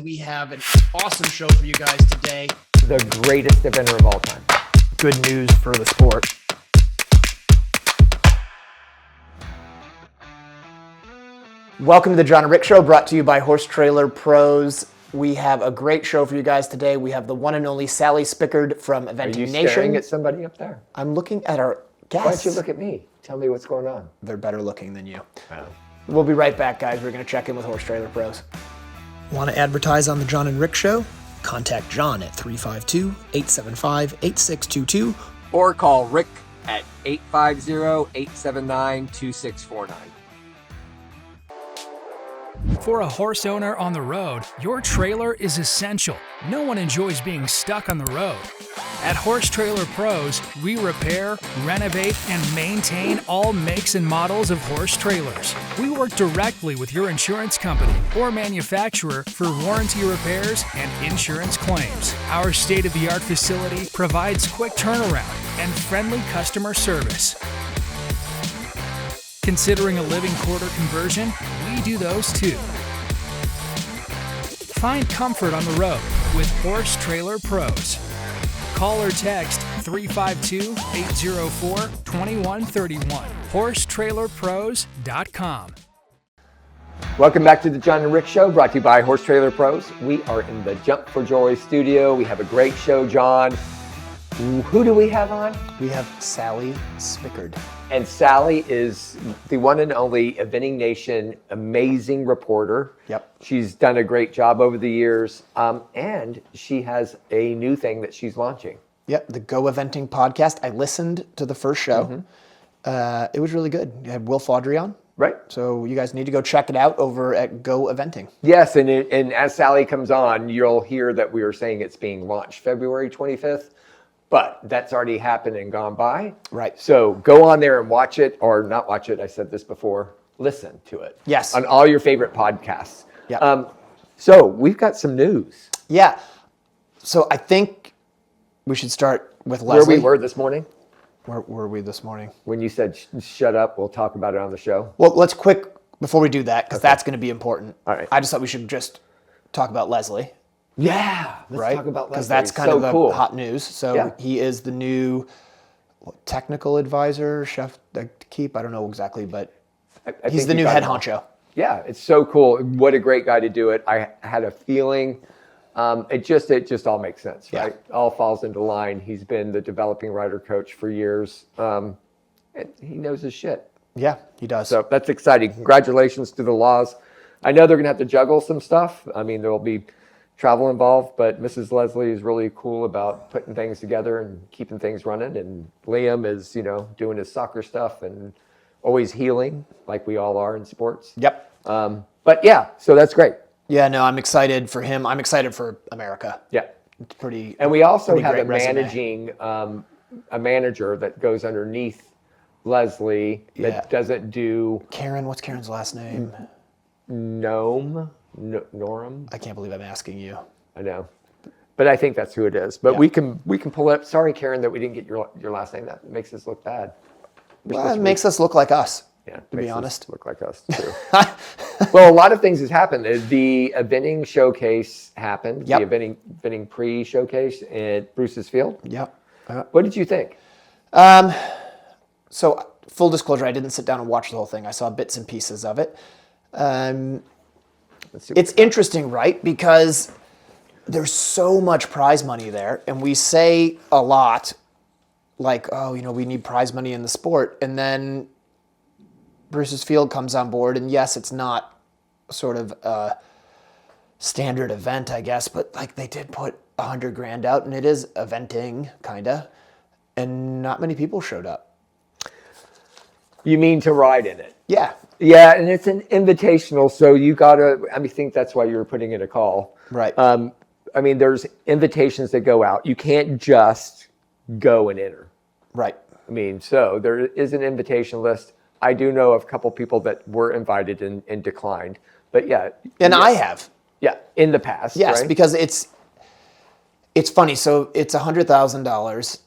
We have an awesome show for you guys today. The greatest eventer of all time. Good news for the sport. Welcome to the John and Rick Show, brought to you by Horse Trailer Pros. We have a great show for you guys today. We have the one and only Sally Spickard from Eventing Nation. Are you staring at somebody up there? I'm looking at our guests. Why don't you look at me? Tell me what's going on. They're better looking than you. Oh. We'll be right back, guys. We're going to check in with Horse Trailer Pros. Want to advertise on the John and Rick Show? Contact John at 352-875-8622. Or call Rick at 850-879-2649. For a horse owner on the road, your trailer is essential. No one enjoys being stuck on the road. At Horse Trailer Pros, we repair, renovate, and maintain all makes and models of horse trailers. We work directly with your insurance company or manufacturer for warranty repairs and insurance claims. Our state-of-the-art facility provides quick turnaround and friendly customer service. Considering a living quarter conversion? We do those too. Find comfort on the road with Horse Trailer Pros. Call or text 352-804-2131. HorseTrailerPros.com. Welcome back to the John and Rick Show, brought to you by Horse Trailer Pros. We are in the Jump for Joy studio. We have a great show, John. Who do we have on? We have Sally Spickard. And Sally is the one and only Eventing Nation amazing reporter. Yep. She's done a great job over the years. And she has a new thing that she's launching. Yep, the Go Eventing podcast. I listened to the first show. It was really good. You had Will Faudrey on. Right. So you guys need to go check it out over at Go Eventing. Yes, and as Sally comes on, you'll hear that we are saying it's being launched February 25th. But that's already happened and gone by. Right. So go on there and watch it, or not watch it. I said this before. Listen to it. Yes. On all your favorite podcasts. Yeah. So we've got some news. Yeah. So I think we should start with Leslie. Where we were this morning. Where were we this morning? When you said, shut up, we'll talk about it on the show. Well, let's before we do that, because that's going to be important. All right. I just thought we should just talk about Leslie. Yeah. Let's talk about Leslie. Because that's kind of the hot news. So yeah. He is the new technical advisor, chef de keep. I don't know exactly, but he's the new head honcho. Yeah, it's so cool. What a great guy to do it. I had a feeling. It just all makes sense, right? Yeah. All falls into line. He's been the developing rider coach for years. And he knows his shit. Yeah, he does. So that's exciting. Congratulations to the Laws. I know they're going to have to juggle some stuff. I mean, there will be travel involved, but Mrs. Leslie is really cool about putting things together and keeping things running. And Liam is, doing his soccer stuff and always healing, like we all are in sports. Yep. But yeah, so that's great. Yeah, no, I'm excited for him. I'm excited for America. Yeah. It's pretty. And we also have a manager that goes underneath Leslie that doesn't do. Karen, what's Karen's last name? Norum. I can't believe I'm asking you. I know, but I think that's who it is. But we can pull it up. Sorry, Karen, that we didn't get your last name. That makes us look bad. Well, it makes us look like us. Yeah, to be honest, look like us too. Well, a lot of things has happened. The Eventing showcase happened. Yep. The Eventing pre-showcase at Bruce's Field. Yep. What did you think? So full disclosure, I didn't sit down and watch the whole thing. I saw bits and pieces of it. It's interesting, right? Because there's so much prize money there, and we say a lot, like, oh, we need prize money in the sport, and then Bruce's Field comes on board, and yes, it's not sort of a standard event, I guess, but like they did put $100,000 out, and it is eventing, kinda, and not many people showed up. You mean to ride in it? Yeah. Yeah, and it's an invitational, so you gotta. I think that's why you were putting in a call, right? There's invitations that go out. You can't just go and enter, right? So there is an invitation list. I do know of a couple people that were invited and declined, but yeah. And yes. I have. Yeah, in the past. Yes, right? Because it's funny. So it's $100,000.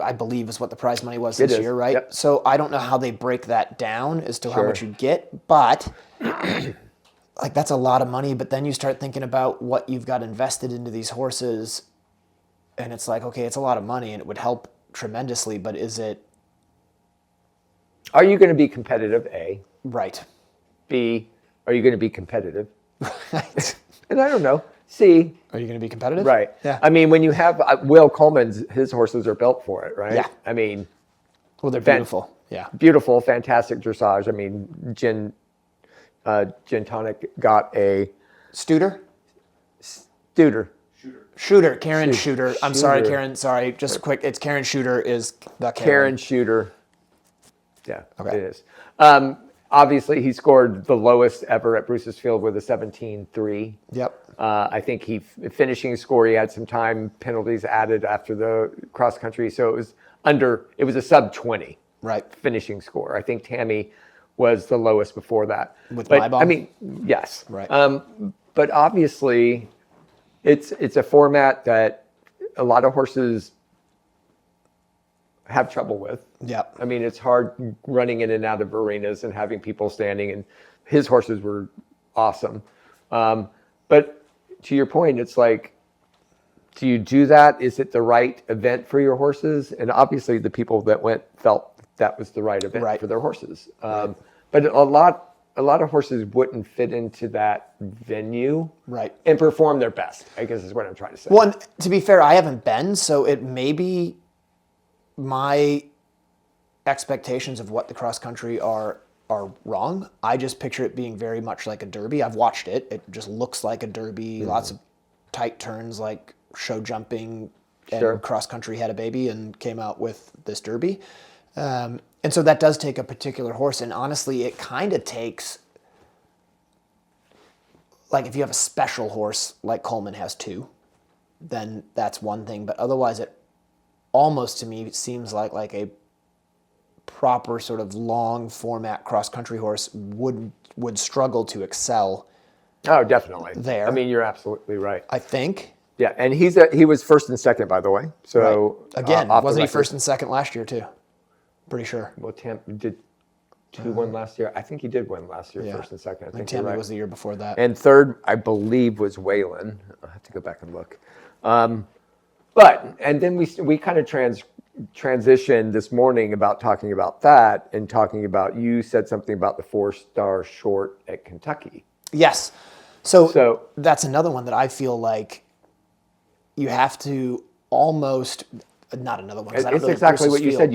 I believe is what the prize money was this year, right? Yep. So I don't know how they break that down as to how much you get, but like that's a lot of money, but then you start thinking about what you've got invested into these horses, and it's like, okay, it's a lot of money and it would help tremendously, but is it Are you going to be competitive? A. right? B. Are you going to be competitive? Right. And I don't know. C. Are you going to be competitive? Right. Yeah. I mean, when you have Will Coleman's, his horses are built for it, right? Yeah. I mean, Well, they're beautiful. Yeah. beautiful, fantastic dressage. I mean, Gin Tonic got a Studer? Studer. Shooter. Karen Shooter. I'm sorry, Shooter. Karen. Sorry. Just quick. It's Karen Shooter is the Karen Shooter. Yeah, Okay. it is. Obviously, he scored the lowest ever at Bruce's Field with a 17-3. Yep. I think finishing score, he had some time penalties added after the cross country. So it was a sub 20 Right. finishing score. I think Tammy was the lowest before that. With but, my ball? I mean, yes. Right. But obviously, it's a format that a lot of horses have trouble with. Yep. I mean, it's hard running in and out of arenas and having people standing, and his horses were awesome. But to your point, it's like, do you do that? Is it the right event for your horses? And obviously the people that went felt that was the right event Right. for their horses. But a lot of horses wouldn't fit into that venue Right. and perform their best, I guess is what I'm trying to say. Well, and to be fair, I haven't been, so it may be my expectations of what the cross country are wrong. I just picture it being very much like a derby. I've watched it. It just looks like a derby. Lots of tight turns, like show jumping, and Sure. cross country had a baby and came out with this derby. And so that does take a particular horse. And honestly, it kind of takes, like if you have a special horse like Coleman has two, then that's one thing. But otherwise, it almost to me seems like a proper sort of long format cross country horse would struggle to excel. Oh, definitely. There. I mean, you're absolutely right. I think. Yeah, and he was first and second, by the way. So Again, off the wasn't he record. first and second last year too? Pretty sure. Well, did two win last year? I think he did win last year, Yeah. first and second. I I think think you're Tammy right. was the year before that. And third, I believe, was Waylon. I'll have to go back and look. And then we kind of transitioned this morning about talking about that and talking about, you said something about the 4-star short at Kentucky. Yes. So So- that's another one that I feel like you have to almost, not another one. 'cause I don't It's know exactly Bruce's what you field. said.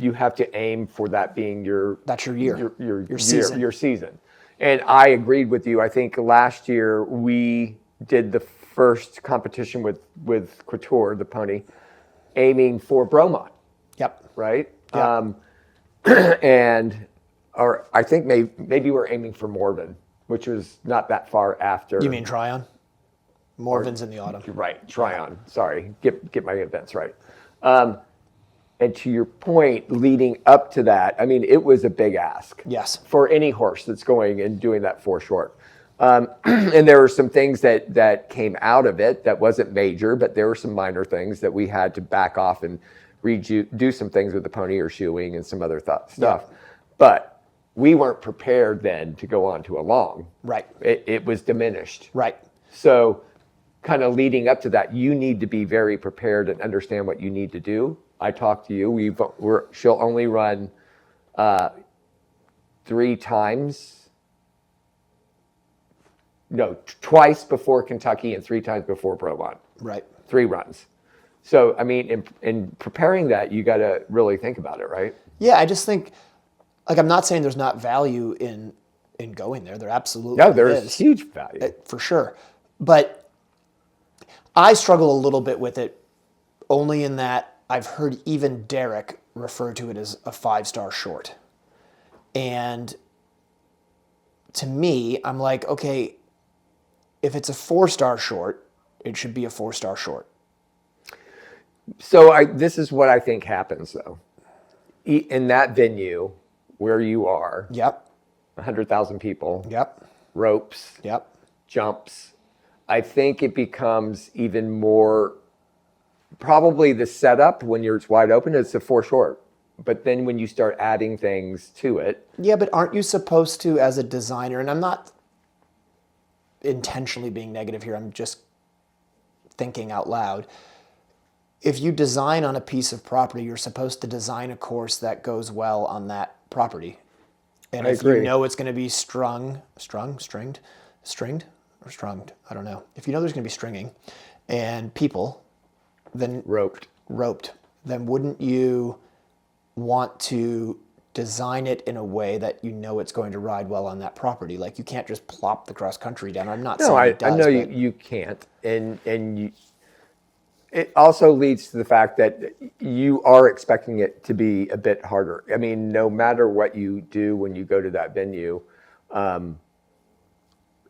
You have to aim for that being your That's your year. your season. your season. And I agreed with you. I think last year we did the first competition with Couture, the pony, aiming for Bromont, Yep. right? Yeah. Or I think maybe we're aiming for Morven, which was not that far after. You mean Tryon? Morven's in the autumn. You're right, Tryon. Sorry, get my events right. And to your point, leading up to that, I mean, it was a big ask. Yes. For any horse that's going and doing that 4 short. And there were some things that came out of it that wasn't major, but there were some minor things that we had to back off and do some things with the pony or shoeing and some other stuff. But we weren't prepared then to go on to a long. Right. It was diminished. Right. So kind of leading up to that, you need to be very prepared and understand what you need to do. I talked to you. She'll only run twice before Kentucky and 3 times before Bromont. Right. 3 runs. So, I mean, in preparing that, you got to really think about it, right? Yeah, I just think, like, I'm not saying there's not value in going there. There absolutely No, there's is. huge value. For sure. But I struggle a little bit with it only in that I've heard even Derek refer to it as a 5-star short. And to me, I'm like, okay, if it's a 4-star short, it should be a 4-star short. So this is what I think happens, though. In that venue where you are, Yep. 100,000 people, Yep. ropes, Yep. jumps, I think it becomes even more, probably the setup when it's wide open, it's a 4 short. But then when you start adding things to it. Yeah, but aren't you supposed to, as a designer, and I'm not intentionally being negative here. I'm just thinking out loud. If you design on a piece of property, you're supposed to design a course that goes well on that property. And I if agree. you know it's going to be stringed, or strunged, I don't know. If you know there's going to be stringing and people, then Roped. then wouldn't you want to design it in a way that you know it's going to ride well on that property? Like, you can't just plop the cross country down. I'm not saying it does, I know but you can't, and it also leads to the fact that you are expecting it to be a bit harder. I mean, no matter what you do when you go to that venue,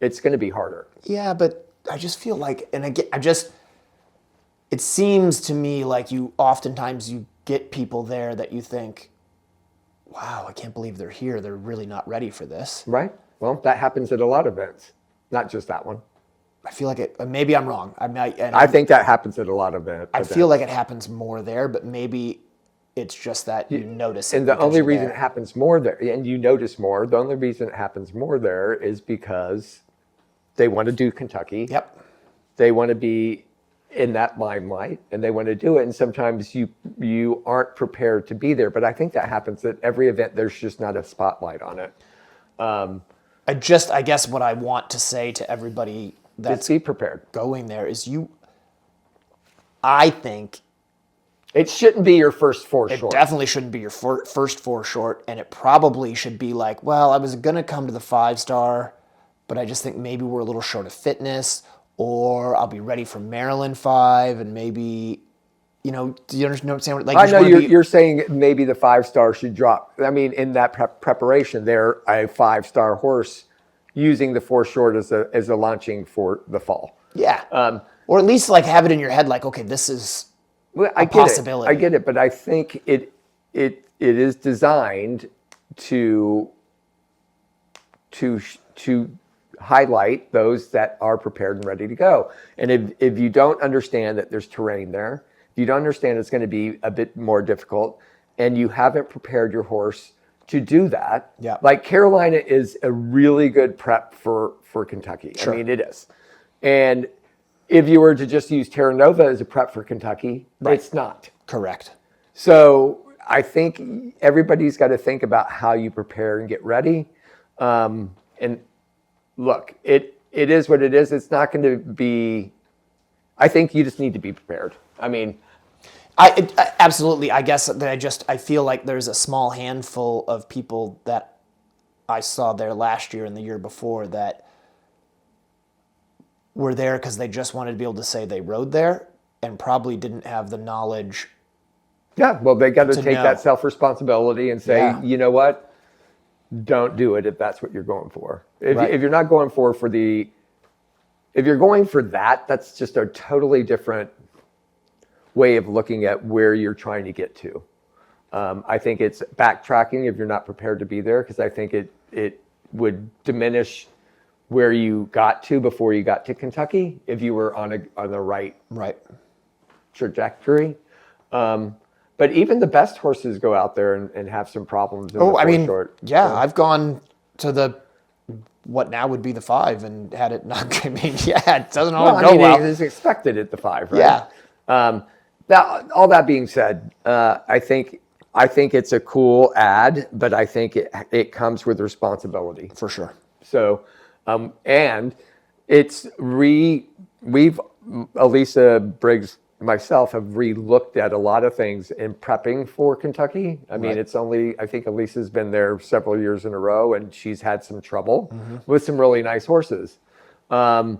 it's going to be harder. yeah, but I just feel like, and again, it seems to me like oftentimes you get people there that you think, wow, I can't believe they're here. They're really not ready for this. Right? Well, that happens at a lot of events, not just that one. I feel like it, maybe I'm wrong. I think that happens at a lot of events. I feel like it happens more there, but maybe it's just that you notice it. And the because only you're reason there. it happens more there, and you notice more, the only reason it happens more there is because they want to do Kentucky. Yep. They want to be in that limelight, and they want to do it. And sometimes you aren't prepared to be there. But I think that happens at every event. There's just not a spotlight on it. I guess what I want to say to everybody Let's that's be prepared. going there is I think It shouldn't be your first four it short. definitely shouldn't be your first 4 short, and it probably should be like, well, I was going to come to the 5-star, but I just think maybe we're a little short of fitness, or I'll be ready for Maryland 5, and maybe, do you understand what I'm saying? Like, I know you're saying maybe the 5-star should drop. I mean, in that preparation, they're a 5-star horse using the 4 short as a launching for the fall. Yeah. Or at least like have it in your head, like, okay, this is a possibility. I get it, but I think it is designed to highlight those that are prepared and ready to go. And if you don't understand that there's terrain there, if you don't understand it's going to be a bit more difficult, and you haven't prepared your horse to do that, yeah. Like Carolina is a really good prep for Kentucky. Sure. I mean, it is. And if you were to just use Terra Nova as a prep for Kentucky, Right. It's not. Correct. So I think everybody's got to think about how you prepare and get ready. And look, it is what it is. It's not going to be. I think you just need to be prepared. I mean, I absolutely. I guess that I feel like there's a small handful of people that I saw there last year and the year before that were there because they just wanted to be able to say they rode there, and probably didn't have the knowledge. yeah. Well, they got to take know. that self-responsibility and say, Yeah. you know what? Don't do it if that's what you're going for. Right. If you're not going if you're going for that, that's just a totally different way of looking at where you're trying to get to. I think it's backtracking if you're not prepared to be there, because I think it would diminish where you got to before you got to Kentucky if you were on the right trajectory. But even the best horses go out there and have some problems. In the short. Yeah, I've gone to what now would be the 5 and had it not. I mean, yeah, it doesn't always go well. It is expected at the 5, right? Yeah. Now, all that being said, I think it's a cool ad, but I think it comes with responsibility. For sure. So, and it's Elisa Briggs, myself have re-looked at a lot of things in prepping for Kentucky. I mean, I think Elisa's been there several years in a row, and she's had some trouble with some really nice horses. But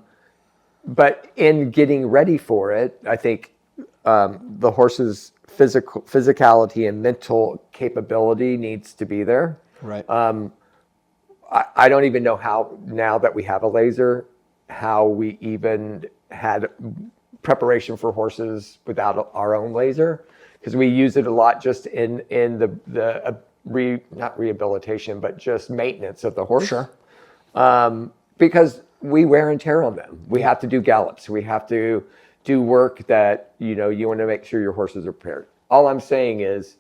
in getting ready for it, I think the horse's physicality and mental capability needs to be there. Right. I don't even know how, now that we have a laser, how we even had preparation for horses without our own laser, because we use it a lot just in the not rehabilitation, but just maintenance of the horse. Sure. Because we wear and tear on them. We have to do gallops. We have to do work that, you want to make sure your horses are prepared. All I'm saying is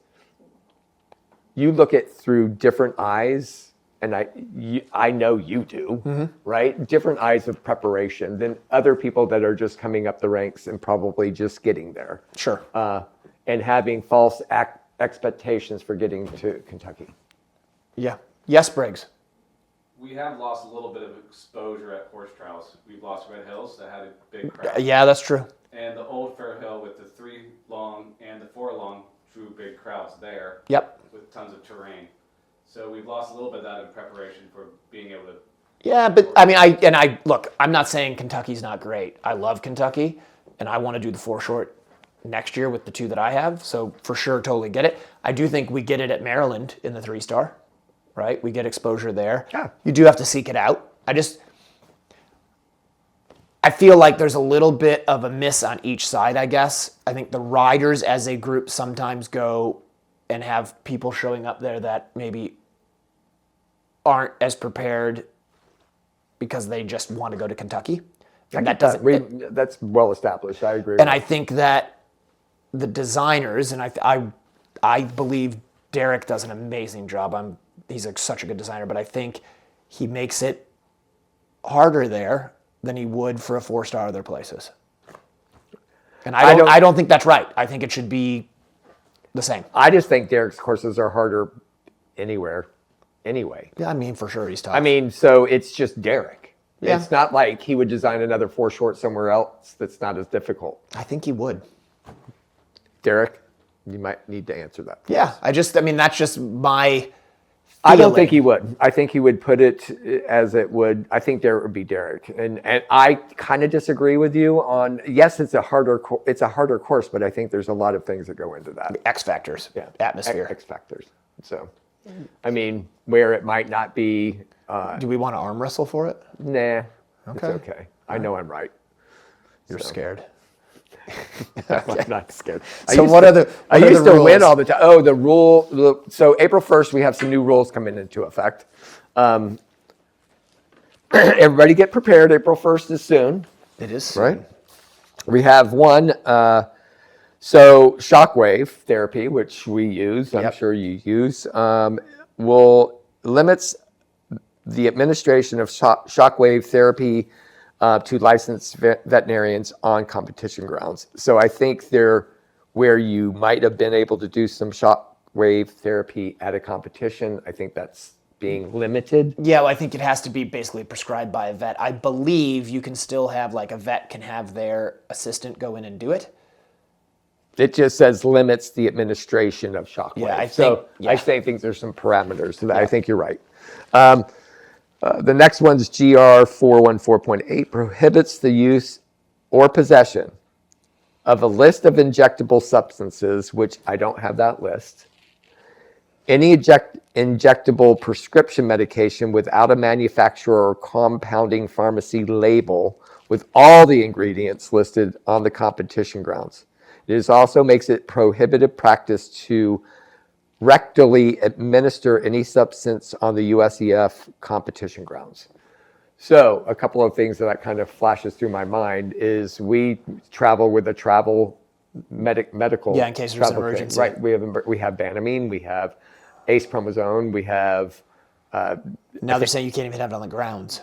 you look at through different eyes and I know you do, right? Different eyes of preparation than other people that are just coming up the ranks and probably just getting there. Sure. And having false expectations for getting to Kentucky. Yeah. Yes, Briggs. We have lost a little bit of exposure at horse trials. We've lost Red Hills that had a big crowd. Yeah, that's true. And the old Fair Hill with the 3 long and the 4 long drew big crowds there. Yep. With tons of terrain. So we've lost a little bit of that in preparation for being able to. Yeah, but I mean, look, I'm not saying Kentucky's not great. I love Kentucky, and I want to do the 4 short next year with the 2 that I have. So for sure, totally get it. I do think we get it at Maryland in the 3-star, right? We get exposure there. Yeah. You do have to seek it out. I feel like there's a little bit of a miss on each side, I guess. I think the riders as a group sometimes go and have people showing up there that maybe aren't as prepared because they just want to go to Kentucky. And that doesn't. That's well established. I agree. And I think that the designers, and I believe Derek does an amazing job. He's such a good designer, but I think he makes it harder there than he would for a 4-star other places. And I don't think that's right. I think it should be the same. I just think Derek's courses are harder anywhere, anyway. Yeah, I mean, for sure he's tough. I mean, so it's just Derek. Yeah. It's not like he would design another 4 short somewhere else that's not as difficult. I think he would. Derek, you might need to answer that. Yeah, that's just my I don't think he would. I think he would put it as it would. I think there would be Derek, and I kind of disagree with you on. Yes, it's a harder course, but I think there's a lot of things that go into that. X factors, atmosphere, X factors. So, I mean, where it might not be. Do we want to arm wrestle for it? Nah, it's okay. I know I'm right. You're scared. I'm not scared. So I used to win all the time. Oh, the rule. So April 1st, we have some new rules coming into effect. Everybody get prepared. April 1st is soon. It is right. We have one. So shockwave therapy, which we use, I'm sure you use, will limits the administration of shockwave therapy to licensed veterinarians on competition grounds. So I think where you might have been able to do some shockwave therapy at a competition, I think that's being limited. Yeah, well, I think it has to be basically prescribed by a vet. I believe you can still have, like, a vet can have their assistant go in and do it. It just says limits the administration of shockwave. Yeah, I think there's some parameters to that. I think you're right. The next one's GR 414.8 prohibits the use or possession of a list of injectable substances, which I don't have that list. Any injectable prescription medication without a manufacturer or compounding pharmacy label with all the ingredients listed on the competition grounds. It also makes it prohibitive practice to rectally administer any substance on the USEF competition grounds. So a couple of things that kind of flashes through my mind is we travel with a travel medical. Yeah, in case there's an emergency. Right. We have Banamine, we have Ace Promazone, we have. Now they're saying you can't even have it on the grounds.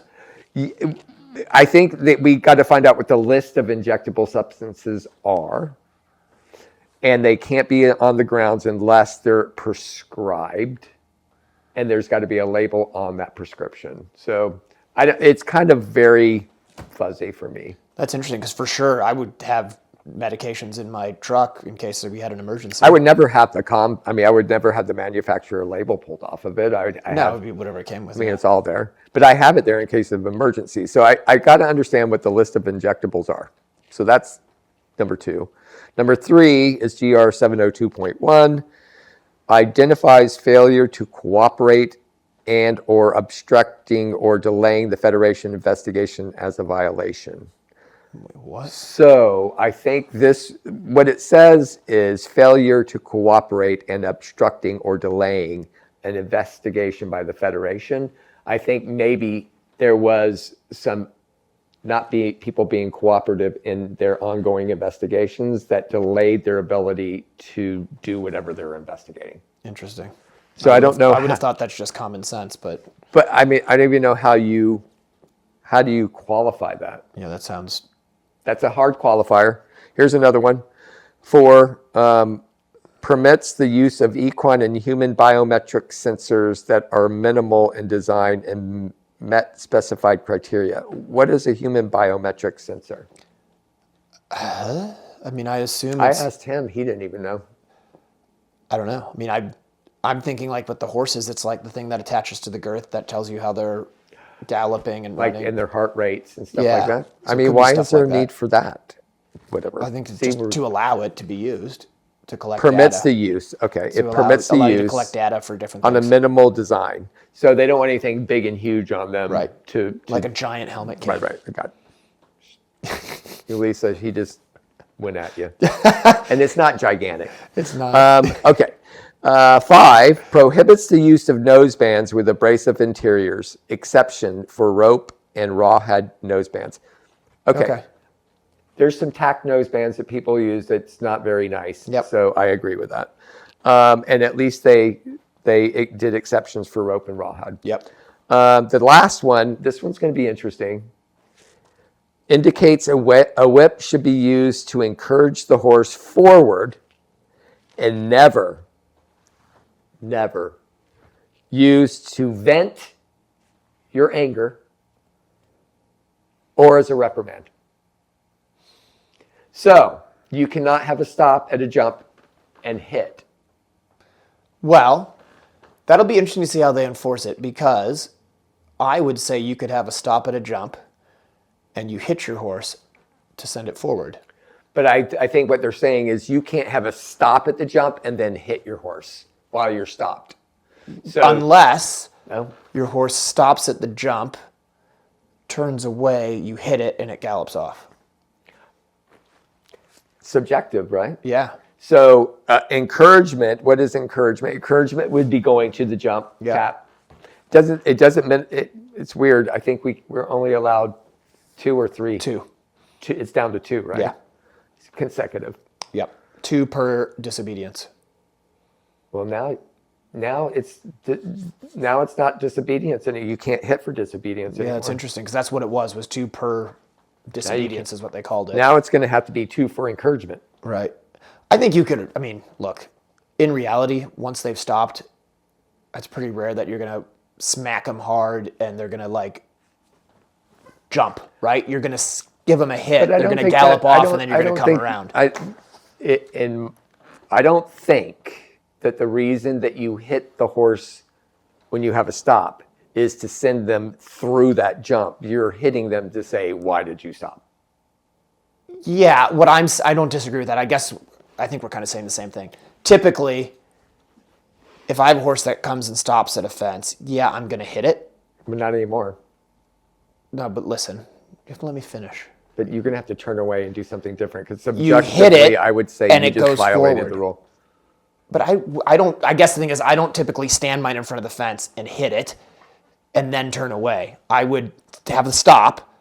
I think that we got to find out what the list of injectable substances are. And they can't be on the grounds unless they're prescribed, and there's got to be a label on that prescription. So it's kind of very fuzzy for me. That's interesting because for sure I would have medications in my truck in case we had an emergency. I would never have I would never have the manufacturer label pulled off of it. It would be whatever it came with. I mean, it's all there, but I have it there in case of emergency. So I got to understand what the list of injectables are. So that's number 2. Number 3 is GR 702.1, identifies failure to cooperate and or obstructing or delaying the Federation investigation as a violation. What? So I think what it says is failure to cooperate and obstructing or delaying an investigation by the Federation. I think maybe there was some people being cooperative in their ongoing investigations that delayed their ability to do whatever they're investigating. Interesting. So I don't know. I would have thought that's just common sense, but But I mean, I don't even know how do you qualify that? Yeah, that sounds. That's a hard qualifier. Here's another one. For permits the use of equine and human biometric sensors that are minimal in design and met specified criteria. What is a human biometric sensor? I mean, I assume I it's, asked him. He didn't even know. I don't know. I mean, I'm thinking like with the horses, it's like the thing that attaches to the girth that tells you how they're galloping and Like running. in their heart rates and stuff Yeah. like that. So I it mean, could be why stuff is there like a need that. for that? Whatever. I think it's See, just we're- to allow it to be used to collect permits data. the use. Okay, To it permits the allow you to use collect data for different on a things. minimal design. So they don't want anything big and huge on them. Right. To Like a giant helmet case. right. I got it. Lisa, he just went at you, and it's not gigantic. It's not. Okay. 5, prohibits the use of nosebands with abrasive interiors, exception for rope and rawhide nosebands. Okay. There's some tack nosebands that people use that's not very nice. Yep. So I agree with that. And at least they did exceptions for rope and rawhide. Yep. The last one, this one's going to be interesting. Indicates a whip should be used to encourage the horse forward and never used to vent your anger or as a reprimand. So you cannot have a stop at a jump and hit. Well, that'll be interesting to see how they enforce it, because I would say you could have a stop at a jump and you hit your horse to send it forward. But I think what they're saying is you can't have a stop at the jump and then hit your horse while you're stopped. So, Unless no? your horse stops at the jump, turns away, you hit it, and it gallops off. Subjective, right? Yeah. So encouragement, what is encouragement? Encouragement would be going to the jump cap. It's weird. I think we're only allowed 2 or 3. 2. It's down to 2, right? Yeah. It's consecutive. Yep. 2 per disobedience. Well, now it's not disobedience, and you can't hit for disobedience anymore. Yeah, it's interesting, because that's what it was 2 per disobedience is what they called it. Now it's going to have to be 2 for encouragement. Right. I think you could, I mean, look, in reality, once they've stopped, it's pretty rare that you're going to smack them hard and they're going to like jump, right? You're going to give them a hit, they're going to gallop off, and then you're going to come around. I don't think that the reason that you hit the horse when you have a stop is to send them through that jump. You're hitting them to say, why did you stop? Yeah, I don't disagree with that. I think we're kind of saying the same thing. Typically, if I have a horse that comes and stops at a fence, yeah, I'm going to hit it. But not anymore. No, but listen, you have to let me finish. But you're going to have to turn away and do something different, because You hit subjectively, it, I would say and you it just goes violated forward. the rule. But I guess the thing is, I don't typically stand mine in front of the fence and hit it and then turn away. I would have the stop,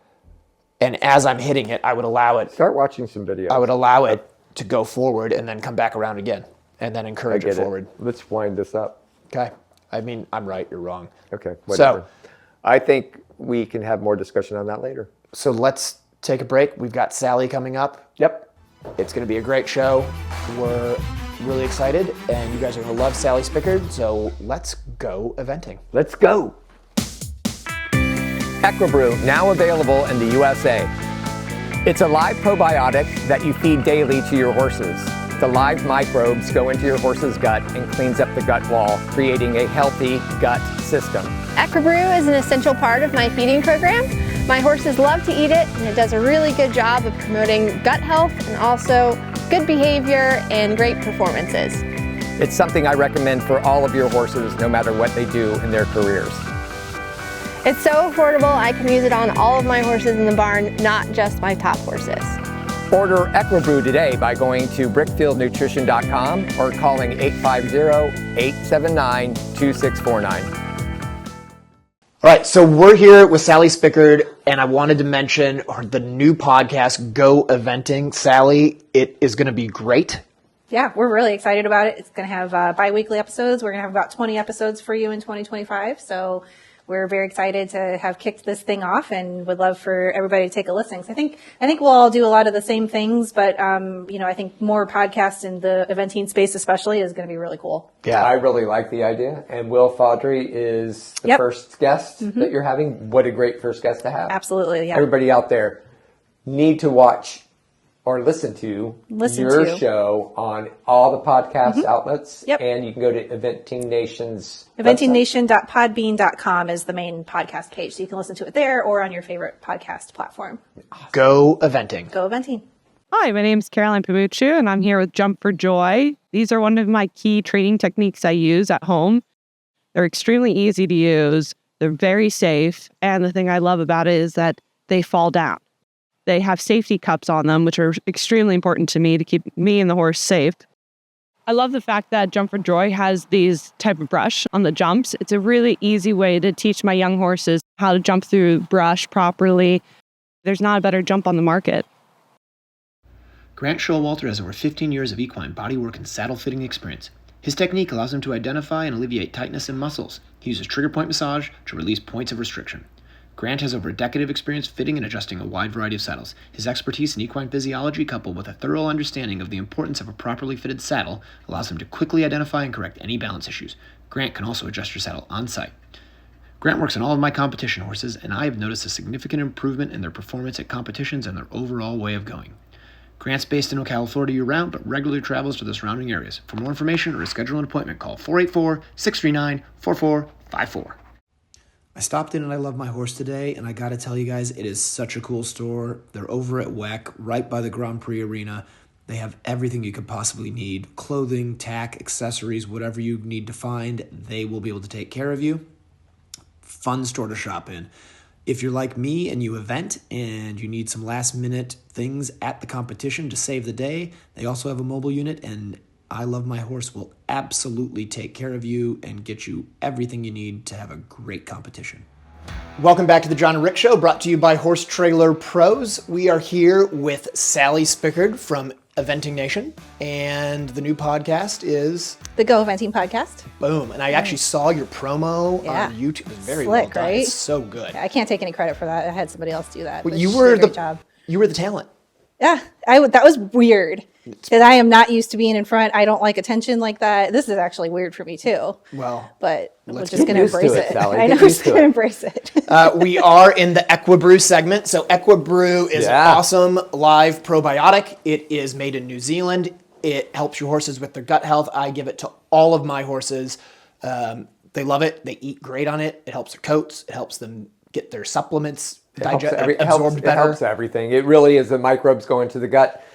and as I'm hitting it, I would allow it. Start watching some videos. I would allow it to go forward and then come back around again and then I encourage get it forward. Let's wind this up. Okay. I mean, I'm right, you're wrong. Okay, whatever. I think we can have more discussion on that later. So let's take a break. We've got Sally coming up. Yep. It's going to be a great show. We're really excited, and you guys are going to love Sally Spickard. So let's go eventing. Let's go. EquiBrew, now available in the USA. It's a live probiotic that you feed daily to your horses. The live microbes go into your horse's gut and cleans up the gut wall, creating a healthy gut system. EquiBrew is an essential part of my feeding program. My horses love to eat it, and it does a really good job of promoting gut health and also good behavior and great performances. It's something I recommend for all of your horses, no matter what they do in their careers. It's so affordable, I can use it on all of my horses in the barn, not just my top horses. Order EquiBrew today by going to brickfieldnutrition.com or calling 850-879-2649. All right, so we're here with Sally Spickard, and I wanted to mention the new podcast, Go Eventing. Sally, it is going to be great. Yeah, we're really excited about it. It's going to have bi-weekly episodes. We're going to have about 20 episodes for you in 2025. So we're very excited to have kicked this thing off and would love for everybody to take a listen. So I think we'll all do a lot of the same things, but, I think more podcasts in the eventing space especially is going to be really cool. Yeah, I really like the idea. And Will Faudrey is the first guest that you're having. What a great first guest to have. Absolutely, yeah. Everybody out there need to watch or listen to your show on all the podcast outlets. Yep. And you can go to Eventing Nation's EventingNation.podbean.com is the main podcast page. So you can listen to it there or on your favorite podcast platform. Awesome. Go eventing. Go eventing. Hi, my name is Caroline Pamuccio, and I'm here with Jump for Joy. These are one of my key training techniques I use at home. They're extremely easy to use. They're very safe. And the thing I love about it is that they fall down. They have safety cups on them, which are extremely important to me to keep me and the horse safe. I love the fact that Jump for Joy has these type of brush on the jumps. It's a really easy way to teach my young horses how to jump through brush properly. There's not a better jump on the market. Grant Showalter has over 15 years of equine bodywork and saddle fitting experience. His technique allows him to identify and alleviate tightness in muscles. He uses trigger point massage to release points of restriction. Grant has over a decade of experience fitting and adjusting a wide variety of saddles. His expertise in equine physiology, coupled with a thorough understanding of the importance of a properly fitted saddle, allows him to quickly identify and correct any balance issues. Grant can also adjust your saddle on site. Grant works on all of my competition horses, and I have noticed a significant improvement in their performance at competitions and their overall way of going. Grant's based in Ocala, Florida year-round, but regularly travels to the surrounding areas. For more information or to schedule an appointment, call 484-639-4454. I stopped in and I love my horse today, and I got to tell you guys, it is such a cool store. They're over at WEC, right by the Grand Prix Arena. They have everything you could possibly need. Clothing, tack, accessories, whatever you need to find, they will be able to take care of you. Fun store to shop in. If you're like me and you event and you need some last-minute things at the competition to save the day, they also have a mobile unit, and I Love My Horse will absolutely take care of you and get you everything you need to have a great competition. Welcome back to the John and Rick Show, brought to you by Horse Trailer Pros. We are here with Sally Spickard from Eventing Nation, and the new podcast is The Go Eventing Podcast. Boom. And I actually saw your promo on YouTube. It was very well Slick, done. right? It's so good. I can't take any credit for that. I had somebody else do that. Well, but you she were did a great job. You were the talent. Yeah, that was weird because I am not used to being in front. I don't like attention like that. This is actually weird for me too. Well, but we're let's just get going to used to embrace it, it. Sally. I know Get we're used just to going to it. embrace it. we are in the EquiBrew segment. So EquiBrew is an awesome live probiotic. It is made in New Zealand. It helps your horses with their gut health. I give it to all of my horses. They love it. They eat great on it. It helps their coats. It helps them get their supplements absorbed better. It helps everything. It really is. The microbes go into the gut.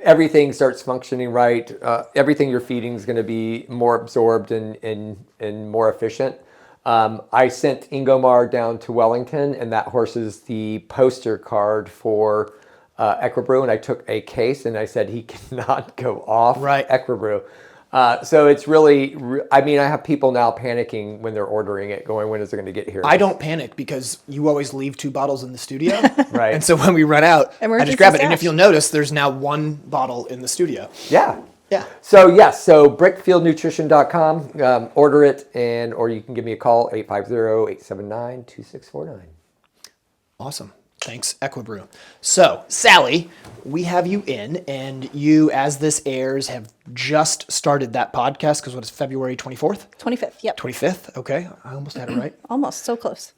Everything starts functioning right. Everything you're feeding is going to be more absorbed and more efficient. I sent Ingomar down to Wellington, and that horse is the poster card for EquiBrew. And I took a case, and I said he cannot go off EquiBrew. So it's really, I have people now panicking when they're ordering it, going, when is it going to get here? I don't panic because you always leave 2 bottles in the studio. Right. And so when we run out, I just grab it. And if stash. you'll notice, there's now 1 bottle in the studio. Yeah. Yeah. So brickfieldnutrition.com, order it, or you can give me a call, 850-879-2649. Awesome. Thanks, EquiBrew. So, Sally, we have you in, and you, as this airs, have just started that podcast, because what is February 24th? 25th, yep. 25th, okay. I almost had it right. Almost, so close.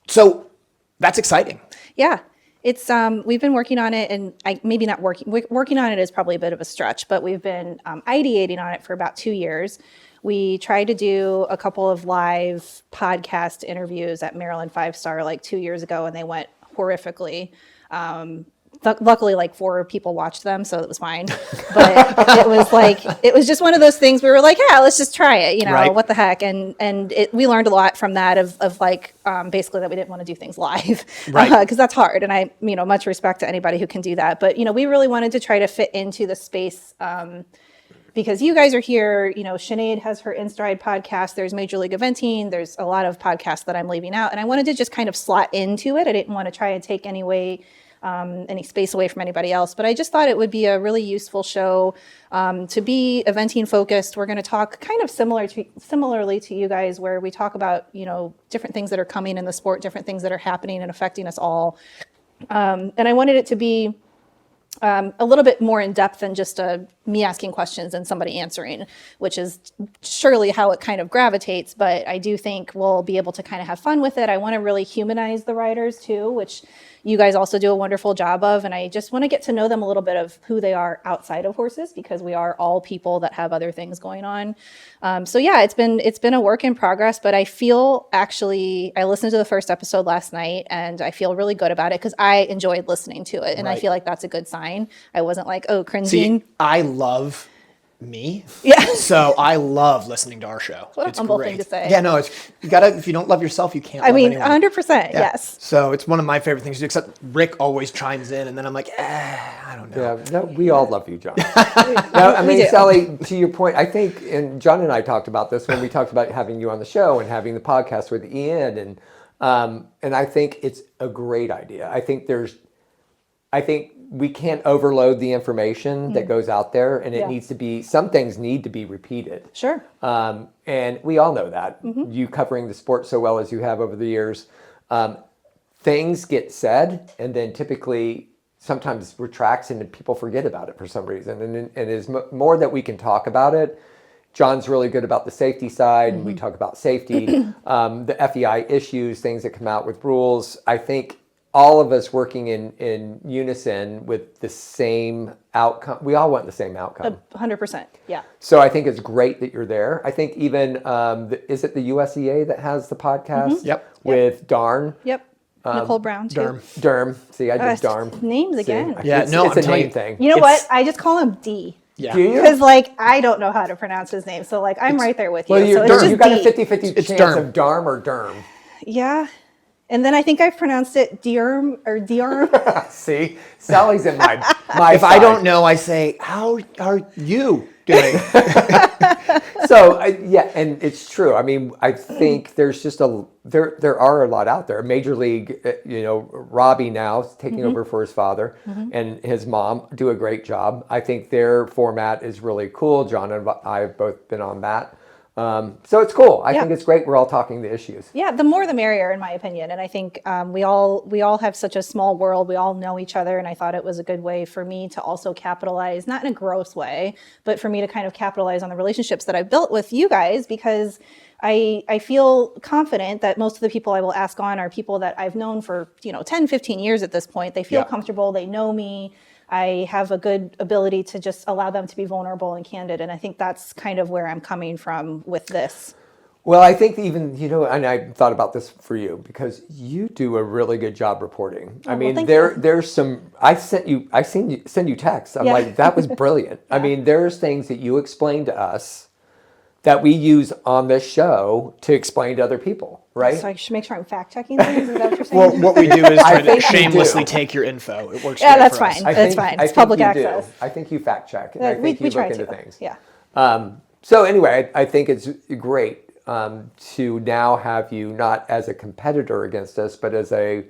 So, that's exciting. Yeah. It's we've been working on it, and working on it is probably a bit of a stretch, but we've been ideating on it for about 2 years. We tried to do a couple of live podcast interviews at Maryland 5-Star like 2 years ago, and they went horrifically. Luckily, like 4 people watched them, so it was fine. But it was just one of those things. We were like, yeah, let's just try it. What the heck? And we learned a lot from that of basically that we didn't want to do things live, because that's hard. And I much respect to anybody who can do that. But we really wanted to try to fit into the space. Because you guys are here, Sinead has her In Stride podcast. There's Major League Eventing. There's a lot of podcasts that I'm leaving out. And I wanted to just kind of slot into it. I didn't want to try and take any way any space away from anybody else. But I just thought it would be a really useful show to be eventing focused. We're going to talk kind of similarly to you guys, where we talk about, you know, different things that are coming in the sport, different things that are happening and affecting us all. And I wanted it to be a little bit more in depth than just me asking questions and somebody answering, which is surely how it kind of gravitates. But I do think we'll be able to kind of have fun with it. I want to really humanize the riders too, which you guys also do a wonderful job of. And I just want to get to know them a little bit of who they are outside of horses, because we are all people that have other things going on. So yeah, it's been a work in progress, but I feel I listened to the first episode last night and I feel really good about it because I enjoyed listening to it. And I feel like that's a good sign. I wasn't like, oh, cringing. See, I love me. Yeah. So I love listening to our show. What a humble thing to say. Yeah, no, you gotta, if you don't love yourself, you can't love anyone. 100%, Yeah. yes. So it's one of my favorite things to do, except Rick always chimes in and then I'm like, I don't know. Yeah, no, we all love you, John. No, I mean, Sally, to your point, I think, and John and I talked about this when we talked about having you on the show and having the podcast with Ian, and I think it's a great idea. I think we can't overload the information that goes out there, and it needs to be, some things need to be repeated. Sure. And we all know that. You covering the sport so well as you have over the years, things get said and then typically sometimes retracts and people forget about it for some reason. And it is more that we can talk about it. John's really good about the safety side, and we talk about safety, the FEI issues, things that come out with rules. I think all of us working in unison with the same outcome. We all want the same outcome. 100%, yeah. So I think it's great that you're there. I think even, is it the USEA that has the podcast? Yep. With Darn? Yep. Nicole Brown, too. Derm. See, I did Darm. Names again. Yeah, it's, no, it's I'm a telling name you. thing. You know what? I just call him D. Yeah. Do you? Because, I don't know how to pronounce his name. So, I'm right there with you. Well, So it's just you got a D. 50-50 It's chance Derm. of Darm or Derm. Yeah. And then I think I've pronounced it Diorm or Diorm. See, Sally's in my If I don't know, I say, how are you doing? So yeah, and it's true. I mean, I think there's just there are a lot out there. Major League, Robbie now is taking over for his father, and his mom do a great job. I think their format is really cool. John and I have both been on that. So it's cool. I think it's great. We're all talking the issues. Yeah, the more the merrier, in my opinion. And I think we all have such a small world. We all know each other, and I thought it was a good way for me to also capitalize, not in a gross way, but for me to kind of capitalize on the relationships that I've built with you guys, because I feel confident that most of the people I will ask on are people that I've known for 10, 15 years at this point. They feel comfortable. They know me. I have a good ability to just allow them to be vulnerable and candid. And I think that's kind of where I'm coming from with this. Well, I think even, and I thought about this for you because you do a really good job reporting. I mean, there's some, I send you texts. I'm like, that was brilliant. I mean, there's things that you explain to us that we use on this show to explain to other people, right? So I should make sure I'm fact checking things. Is that what you're saying? Well, what we do is try to think you shamelessly do. take your info. It works. Yeah, great that's for us. fine. That's fine. It's public access. I think you fact check. And I We think you try look into to. things. Yeah. So anyway, I think it's great to now have you not as a competitor against us, but as a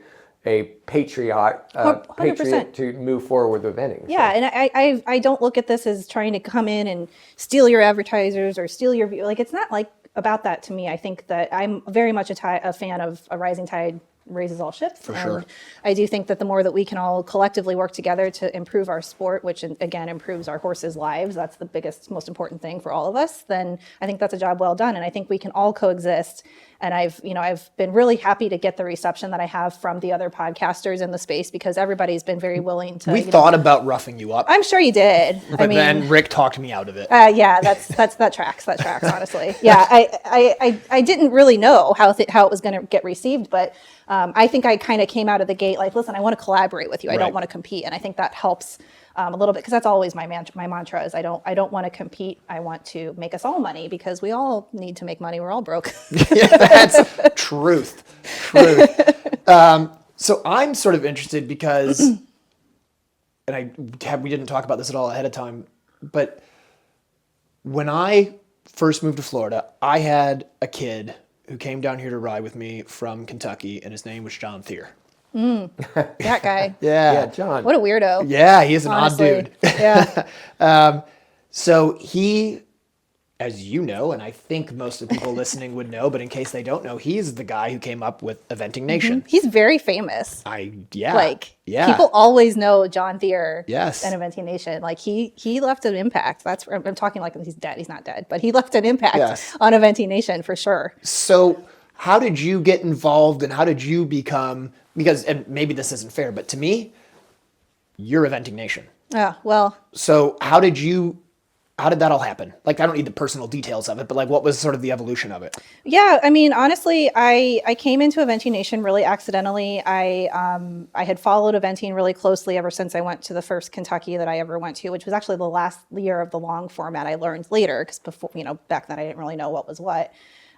patriot 100%. to move forward with eventing. Yeah, and I don't look at this as trying to come in and steal your advertisers or steal your view. It's not about that to me. I think that I'm very much a fan of a rising tide raises all ships. For sure. I do think that the more that we can all collectively work together to improve our sport, which again improves our horses' lives, that's the biggest, most important thing for all of us, then I think that's a job well done. And I think we can all coexist. And I've been really happy to get the reception that I have from the other podcasters in the space, because everybody's been very willing to. We thought about roughing you up. I'm sure you did. But then Rick talked me out of it. Yeah, that tracks. Honestly, yeah, I didn't really know how it was going to get received, but I think I kind of came out of the gate like, listen, I want to collaborate with you. I don't want to compete, and I think that helps a little bit, because that's always my mantra is I don't want to compete. I want to make us all money, because we all need to make money. We're all broke. That's truth. So I'm sort of interested because, and we didn't talk about this at all ahead of time, but when I first moved to Florida, I had a kid who came down here to ride with me from Kentucky, and his name was John Thier. That guy. Yeah, John. What a weirdo. Yeah, he is an Honestly. odd dude. Yeah. So he, as you know, and I think most of the people listening would know, but in case they don't know, he's the guy who came up with Eventing Nation. He's very famous. Yeah. People always know John Thier Yes. and Eventing Nation. Like he left an impact. I'm talking like he's dead. He's not dead, but he left an impact Yes. on Eventing Nation for sure. So how did you get involved and how did you become, because, and maybe this isn't fair, but to me, you're Eventing Nation. Yeah, well, So how did that all happen? Like, I don't need the personal details of it, but like, what was sort of the evolution of it? yeah, I mean, honestly, I came into Eventing Nation really accidentally. I had followed eventing really closely ever since I went to the first Kentucky that I ever went to, which was actually the last year of the long format. I learned later because before, back then I didn't really know what was what.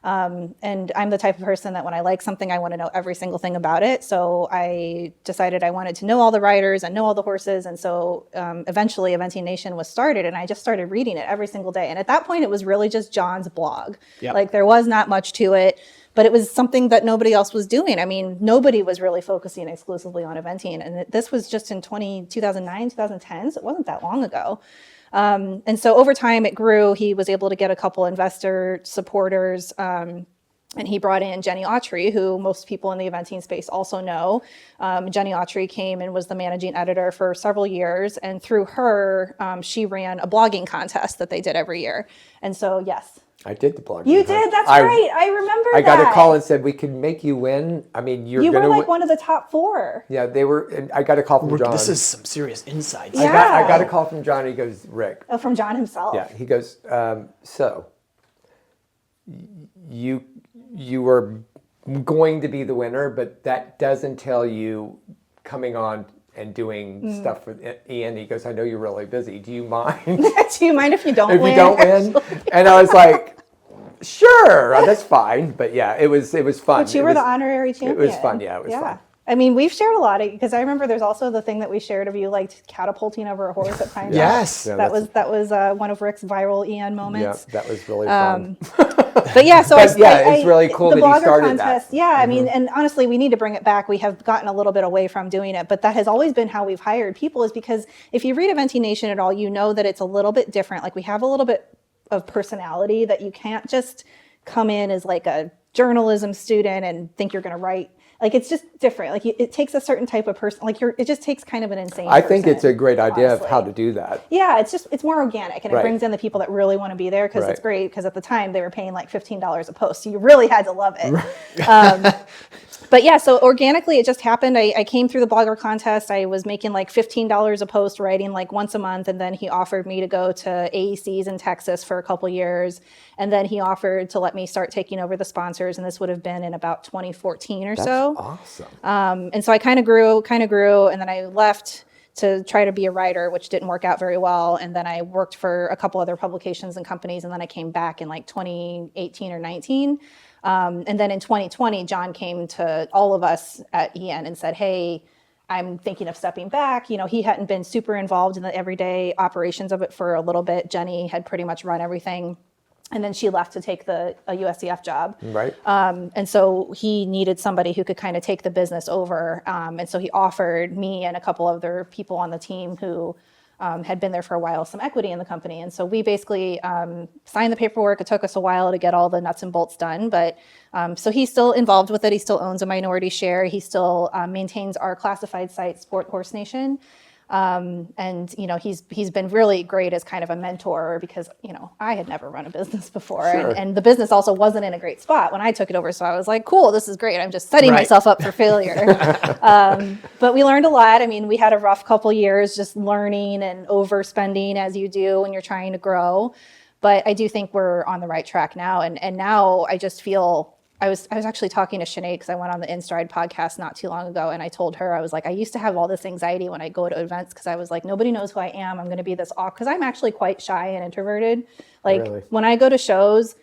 And I'm the type of person that when I like something, I want to know every single thing about it. So I decided I wanted to know all the riders and know all the horses. And so eventually Eventing Nation was started and I just started reading it every single day. And at that point, it was really just John's blog. Yep. Like there was not much to it, but it was something that nobody else was doing. I mean, nobody was really focusing exclusively on eventing. And this was just in 2009, 2010. So it wasn't that long ago. And so over time it grew. He was able to get a couple investor supporters, and he brought in Jenny Autry, who most people in the eventing space also know. Jenny Autry came and was the managing editor for several years. And through her, she ran a blogging contest that they did every year. And so, yes. I did the blog. You did? That's right. I remember that. I got a call and said, we can make you win. I mean, you were like one of the top 4. Yeah, they were. And I got a call from John. This is some serious insights. Yeah. I got a call from John. He goes, Rick. Oh, from John himself. Yeah, he goes, so you were going to be the winner, but that doesn't tell you coming on and doing stuff with Ian. He goes, I know you're really busy. Do you mind? Do you mind if you don't win? If you don't win? And I was like, sure, that's fine. But yeah, it was fun. But you were the honorary champion. It was fun. Yeah, it was fun. I mean, we've shared a lot of, because I remember there's also the thing that we shared of you like catapulting over a horse at Pine Top. Yes. Yeah, that was one of Rick's viral Ian moments. Yeah, that was really fun. But yeah, so it's really cool the that he blogger started contest, that. Yeah, I mean, and honestly, we need to bring it back. We have gotten a little bit away from doing it, but that has always been how we've hired people, is because if you read Eventing Nation at all, you know that it's a little bit different. Like we have a little bit of personality that you can't just come in as like a journalism student and think you're going to write. Like it's just different. Like it takes a certain type of person. Like it just takes kind of an insane. I think it's a great idea honestly. of how to do that. Yeah, it's more organic and it Right. brings in the people that really want to be there because Right. it's great. Because at the time they were paying like $15 a post, so you really had to love it. But yeah, so organically it just happened. I came through the blogger contest. I was making like $15 a post, writing like once a month, and then he offered me to go to AECs in Texas for a couple years, and then he offered to let me start taking over the sponsors, and this would have been in about 2014 or so. Awesome. And so I kind of grew, and then I left to try to be a writer, which didn't work out very well. And then I worked for a couple other publications and companies, and then I came back in like 2018 or 19. And then in 2020, John came to all of us at EN and said, hey, I'm thinking of stepping back. You know, he hadn't been super involved in the everyday operations of it for a little bit. Jenny had pretty much run everything. And then she left to take a USEF job. Right. And so he needed somebody who could kind of take the business over. And so he offered me and a couple other people on the team who had been there for a while some equity in the company. And so we basically signed the paperwork. It took us a while to get all the nuts and bolts done. But so he's still involved with it. He still owns a minority share. He still maintains our classified site, Sport Horse Nation. And, you know, he's been really great as kind of a mentor because, you know, I had never run a business before Sure. and the business also wasn't in a great spot when I took it over. So I was like, cool, this is great. I'm just setting myself up for failure. But we learned a lot. I mean, we had a rough couple years just learning and overspending as you do when you're trying to grow. But I do think we're on the right track now. And now I just feel I was actually talking to Sinead because I went on the InStride podcast not too long ago, and I told her, I was like, I used to have all this anxiety when I go to events because I was like, nobody knows who I am. I'm going to be this awkward, because I'm actually quite shy and introverted. Like Really? when I go to shows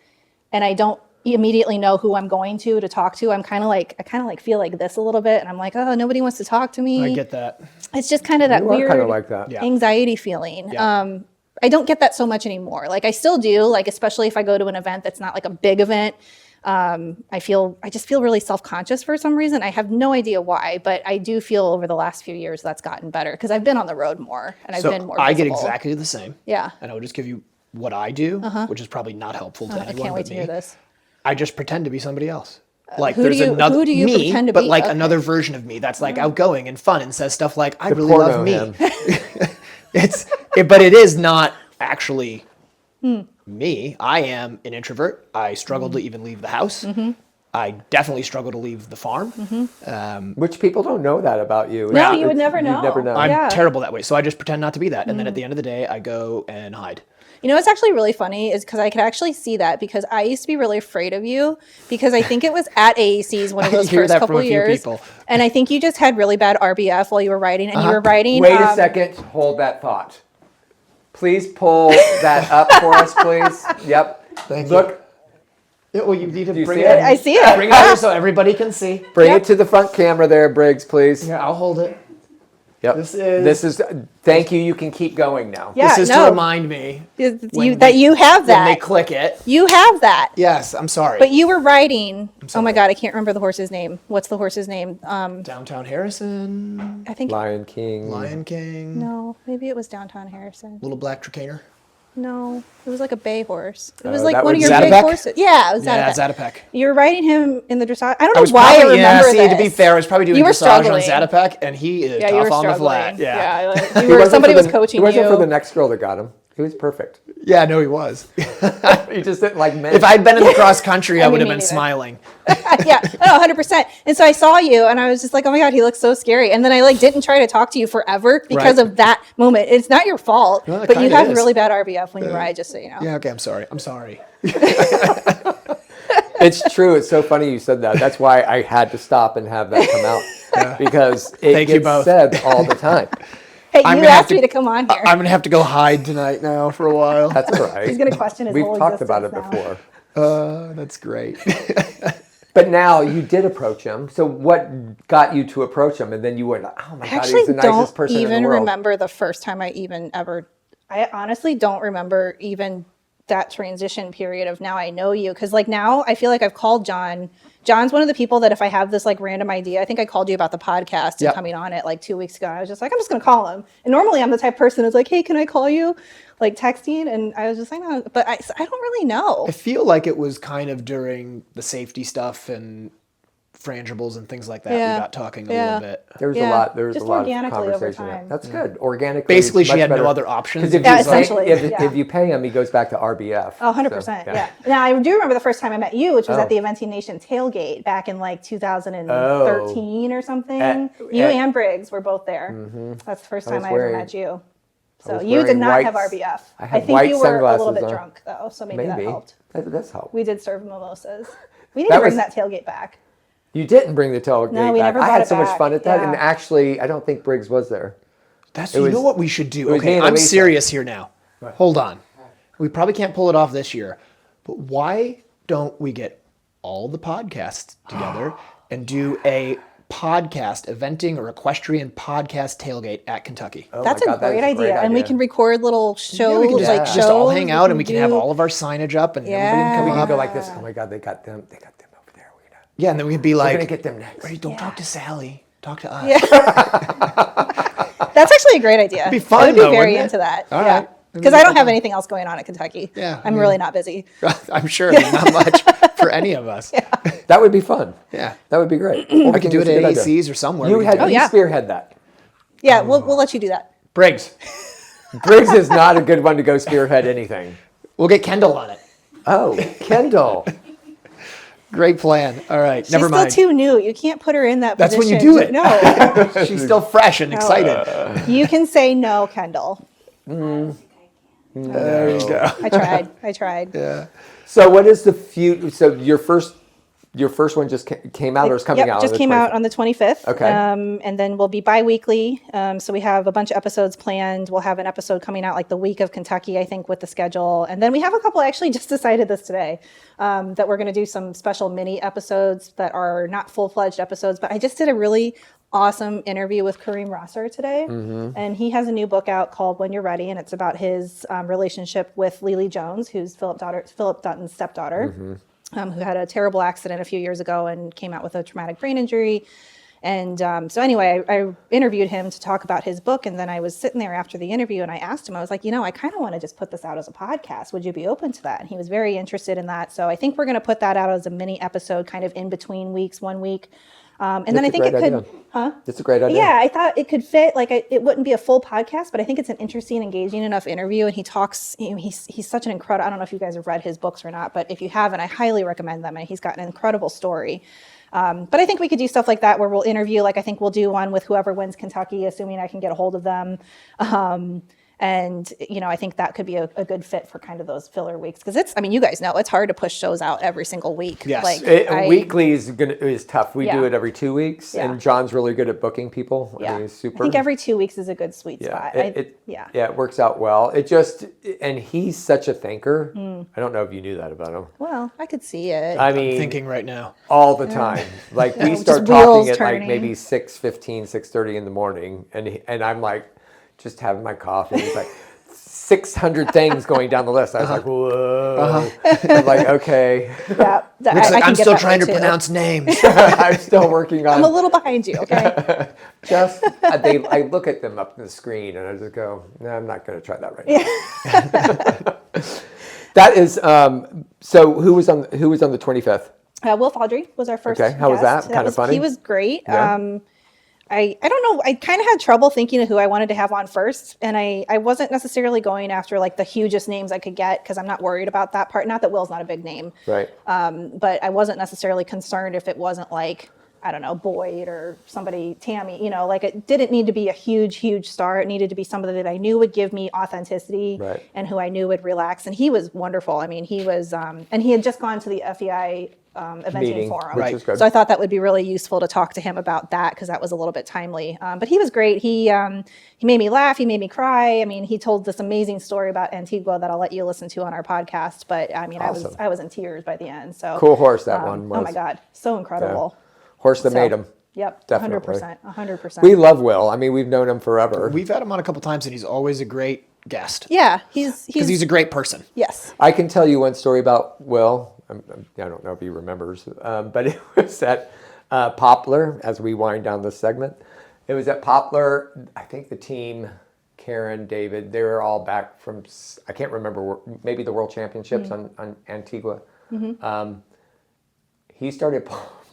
and I don't immediately know who I'm going to talk to, I kind of like feel like this a little bit, and I'm like, oh, nobody wants to talk to me. I get that. It's just kind of that You are weird kind of like that. Yeah. anxiety feeling. Yeah. I don't get that so much anymore. Like I still do, like especially if I go to an event that's not like a big event. I just feel really self-conscious for some reason. I have no idea why, but I do feel over the last few years that's gotten better because I've been on the road more and I've been more visible. I get exactly the same. Yeah. And I will just give you what I do, which is probably not helpful to anyone I can't wait but to me. hear this. I just pretend to be somebody else. Like who there's do you- another who do you me, pretend to but be? like Okay. another version of me that's like outgoing and fun and says stuff like, I The really love porno me. him. But it is not actually me. I am an introvert. I struggle to even leave the house. I definitely struggle to leave the farm. Which people don't know that about you. No, you would never know. You'd never know. I'm Yeah. terrible that way. So I just pretend not to be that. And then at the end of the day, I go and hide. You know what's actually really funny is because I could actually see that because I used to be really afraid of you because I think it was at AAC's one of those hear first that from couple a few years. people. And I think you just had really bad RBF while you were writing and you were writing. Wait a second. Hold that thought. Please pull that up for us, please. Yep. Thank you. Look, Yeah, well, you need to you bring see it. it? I see it. Bring it over so everybody can see. bring it to the front camera there, Briggs, please. Here, I'll hold it. Yep. This is- Thank you. You can keep going now. Yeah, This is no. to remind me That you have when they that. click it. You have that. Yes, I'm sorry. But you were writing. Oh sorry. my God, I can't remember the horse's name. What's the horse's name? Downtown Harrison, I think. Lion King. Lion King, No, maybe it was Downtown Harrison. Little Black Tricaner. No, it was like a bay horse. It was Oh, like that one of was your big Zatopek? horses. Yeah, it was Yeah, Zatopek. Zatopek. You were riding him in the dressage. I don't I know was why I probably, remember see, this. to be fair, I was probably doing You were dressage on struggling. Zatopek, and he is Yeah, you were tough on the struggling. flat. Yeah, like, He you were, wasn't somebody for was the- coaching He wasn't you. for the next girl that got him. He was perfect. yeah, no, he was. He just didn't like men. If I'd been in the cross country, I mean, would have me been neither. smiling. Yeah, no, 100%. And so I saw you and I was just like, oh my God, he looks so scary. And then I like didn't try to talk to you forever because Right. of that moment. It's not your fault, No, it but you kinda have is. really bad RBF when you ride, just so you know. Yeah, okay, I'm sorry. I'm sorry. It's true. It's so funny you said that. That's why I had to stop and have that come out because it Thank you gets both. said all the time. Hey, I'm you gonna have asked me to come on here. I'm gonna have to go hide tonight now for a while. That's all right. He's going to question his We've whole talked about it existence now. before. That's great. But now you did approach him. So what got you to approach him? And then you went, oh my I God, actually he's the nicest don't person in even the world. remember the first time I honestly don't remember even that transition period of now I know you. Cause like now I feel like I've called John. John's one of the people that if I have this like random idea, I think I called you about the podcast and Yep. coming on it like 2 weeks ago. I was just like, I'm just going to call him. And normally I'm the type of person who's like, hey, can I call you? Like texting. And I was just like, no, but I don't really know. I feel like it was kind of during the safety stuff and frangibles and things like that. Yeah. We got talking a Yeah. little bit. There was Yeah, a lot. There was just a lot of organically over conversation. There. time. That's good. Organically. Basically, is she much had no better. other options. 'Cause if Yeah, you pay- essentially, If, yeah. if you pay him, he goes back to RBF. Oh, 100%. Yeah. Now, I do remember the first time I met you, which was Oh. at the Eventing Nation tailgate back in like 2013 or something. You at- and Briggs were both there. That's the first I was time I ever wearing- met you. So was you did wearing not have white- RBF. I had think white you were a little sunglasses bit on. drunk though, so maybe that Maybe. helped. That's help. We did serve mimosas. We need That to bring was- that tailgate back. You didn't bring the tailgate No, we back. never I brought had it so much back. fun at that, and Yeah. actually, I don't think Briggs was there. That's It you was- know what we should do. was me Okay, and I'm Elisa. serious here now. Hold on. We probably can't pull it off this year, but why don't we get all the podcasts together and do a podcast eventing or equestrian podcast tailgate at Kentucky? Oh That's my a God, that great is a idea. And we can record little shows, we can just, like just all shows. hang out and we can have do- all of our signage up and everybody can Yeah. come We can up. go like this. Oh my God, they got them. They got them over there. We're gonna, Yeah, and then we can be we're like, gonna get them next. "Hey, don't talk to Sally. Talk to us. That's actually a great idea. It'd be fun, I would be though, very wouldn't it? into that. All yeah. right. Because I don't have anything else going on at Kentucky. Yeah, I'm really not busy. I'm sure there's not much for any of us. Yeah. That would be fun. Yeah. That would be great. I could do it at AC's or somewhere. You We had can do it. you yeah. spearhead that. Yeah, we'll let you do that. Briggs. Briggs is not a good one to go spearhead anything. We'll get Kendall on it. Oh, Kendall. Great plan. All right. She's Never mind. still too new. You can't put her in that That's when position. you do it. No. She's still fresh and excited. You can say no, Kendall. There you go. I tried. So what is the future? So your first one just came out or is coming Yep, out? just on the came 25th? out on the 25th. Okay. And then we'll be bi-weekly. So we have a bunch of episodes planned. We'll have an episode coming out like the week of Kentucky, I think, with the schedule. And then we have a couple, I actually just decided this today, that we're going to do some special mini episodes that are not full-fledged episodes. But I just did a really awesome interview with Kareem Rosser today. And he has a new book out called When You're Ready. And it's about his relationship with Lily Jones, who's Philip Dutton's stepdaughter. who had a terrible accident a few years ago and came out with a traumatic brain injury. And so anyway, I interviewed him to talk about his book. And then I was sitting there after the interview and I asked him, I was like, I kind of want to just put this out as a podcast. Would you be open to that? And he was very interested in that. So I think we're going to put that out as a mini episode kind of in between weeks, 1 week. And then I think it could, That's a great idea. Yeah, I thought it could fit. Like it wouldn't be a full podcast, but I think it's an interesting, engaging enough interview. And he talks. He's such an incredible. I don't know if you guys have read his books or not, but if you haven't, I highly recommend them. And he's got an incredible story. But I think we could do stuff like that where we'll interview. Like I think we'll do one with whoever wins Kentucky, assuming I can get a hold of them. And I think that could be a good fit for kind of those filler weeks because you guys know it's hard to push shows out every single week. Yes. Weekly is tough. We do it every 2 weeks, and John's really good at booking people. Yeah, he's super. I think every 2 weeks is a good sweet spot. It works out well. And he's such a thinker. I don't know if you knew that about him. Well, I could see it. I mean, I'm thinking right now. all the time. Like we start Just wheels talking at turning. like maybe 6:15, 6:30 in the morning, and I'm like just having my coffee. He's like 600 things going down the list. I was like, whoa. I'm like, okay. Yeah, Rick's like, I'm still trying to pronounce names. I'm still working on. I'm a little behind you. Okay. I look at them up on the screen and I just go, no, I'm not going to try that right now. That is. So who was on the 25th? Will Faudree was our first. Okay, how was guest. that? Kind of funny. He was great. Yeah. I don't know. I kind of had trouble thinking of who I wanted to have on first. And I wasn't necessarily going after like the hugest names I could get because I'm not worried about that part. Not that Will's not a big name. Right. But I wasn't necessarily concerned if it wasn't like, I don't know, Boyd or somebody, Tammy, like it didn't need to be a huge star. It needed to be somebody that I knew would give me authenticity and who I knew would relax. And he was wonderful. I mean, he was, and he had just gone to the FEI eventing forum. Which is good. So I thought that would be really useful to talk to him about that because that was a little bit timely. But he was great. He made me laugh. He made me cry. I mean, he told this amazing story about Antigua that I'll let you listen to on our podcast. But I mean, Awesome. I was in tears by the end. So Cool horse that one was. Oh my God, so incredible. Horse that made him. Yep, Definitely. 100%. We love Will. I mean, we've known him forever. We've had him on a couple times, and he's always a great guest. Yeah, because he's a great person. Yes. I can tell you one story about Will. I don't know if he remembers, but it was at Poplar, as we wind down this segment. It was at Poplar. I think the team, Karen, David, they were all back from, I can't remember, maybe the World Championships on Antigua. He started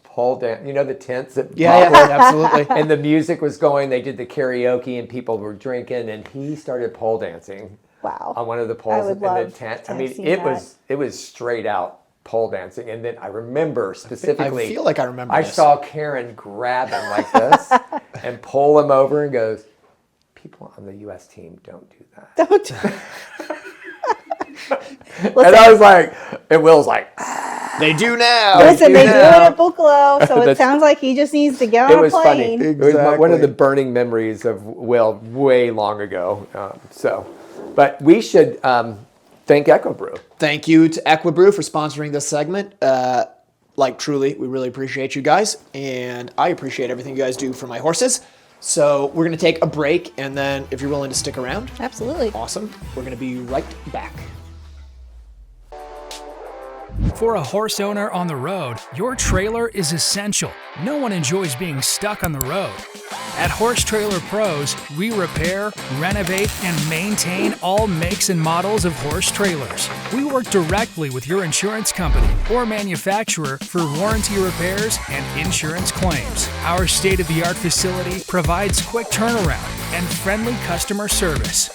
pole dance, the tents at Poplar? Absolutely. And the music was going. They did the karaoke and people were drinking, and he started pole dancing. Wow. On one of the poles in the tent. to I mean, have seen it was straight out pole dancing. And then I remember specifically, I feel like I remember I this. saw Karen grab him like this and pull him over and goes, people on the U.S. team don't do that. Don't. And I was like, and Will's like, They do now. Listen, they do it at Buccolo, so it sounds like he just needs to get on a plane. Funny. It was one of the burning memories of Will way long ago. But we should thank EquiBrew. Thank you to EquiBrew for sponsoring this segment. Truly, we really appreciate you guys, and I appreciate everything you guys do for my horses. So we're going to take a break, and then if you're willing to stick around, Absolutely. awesome. We're going to be right back. For a horse owner on the road, your trailer is essential. No one enjoys being stuck on the road. At Horse Trailer Pros, we repair, renovate, and maintain all makes and models of horse trailers. We work directly with your insurance company or manufacturer for warranty repairs and insurance claims. Our state-of-the-art facility provides quick turnaround and friendly customer service.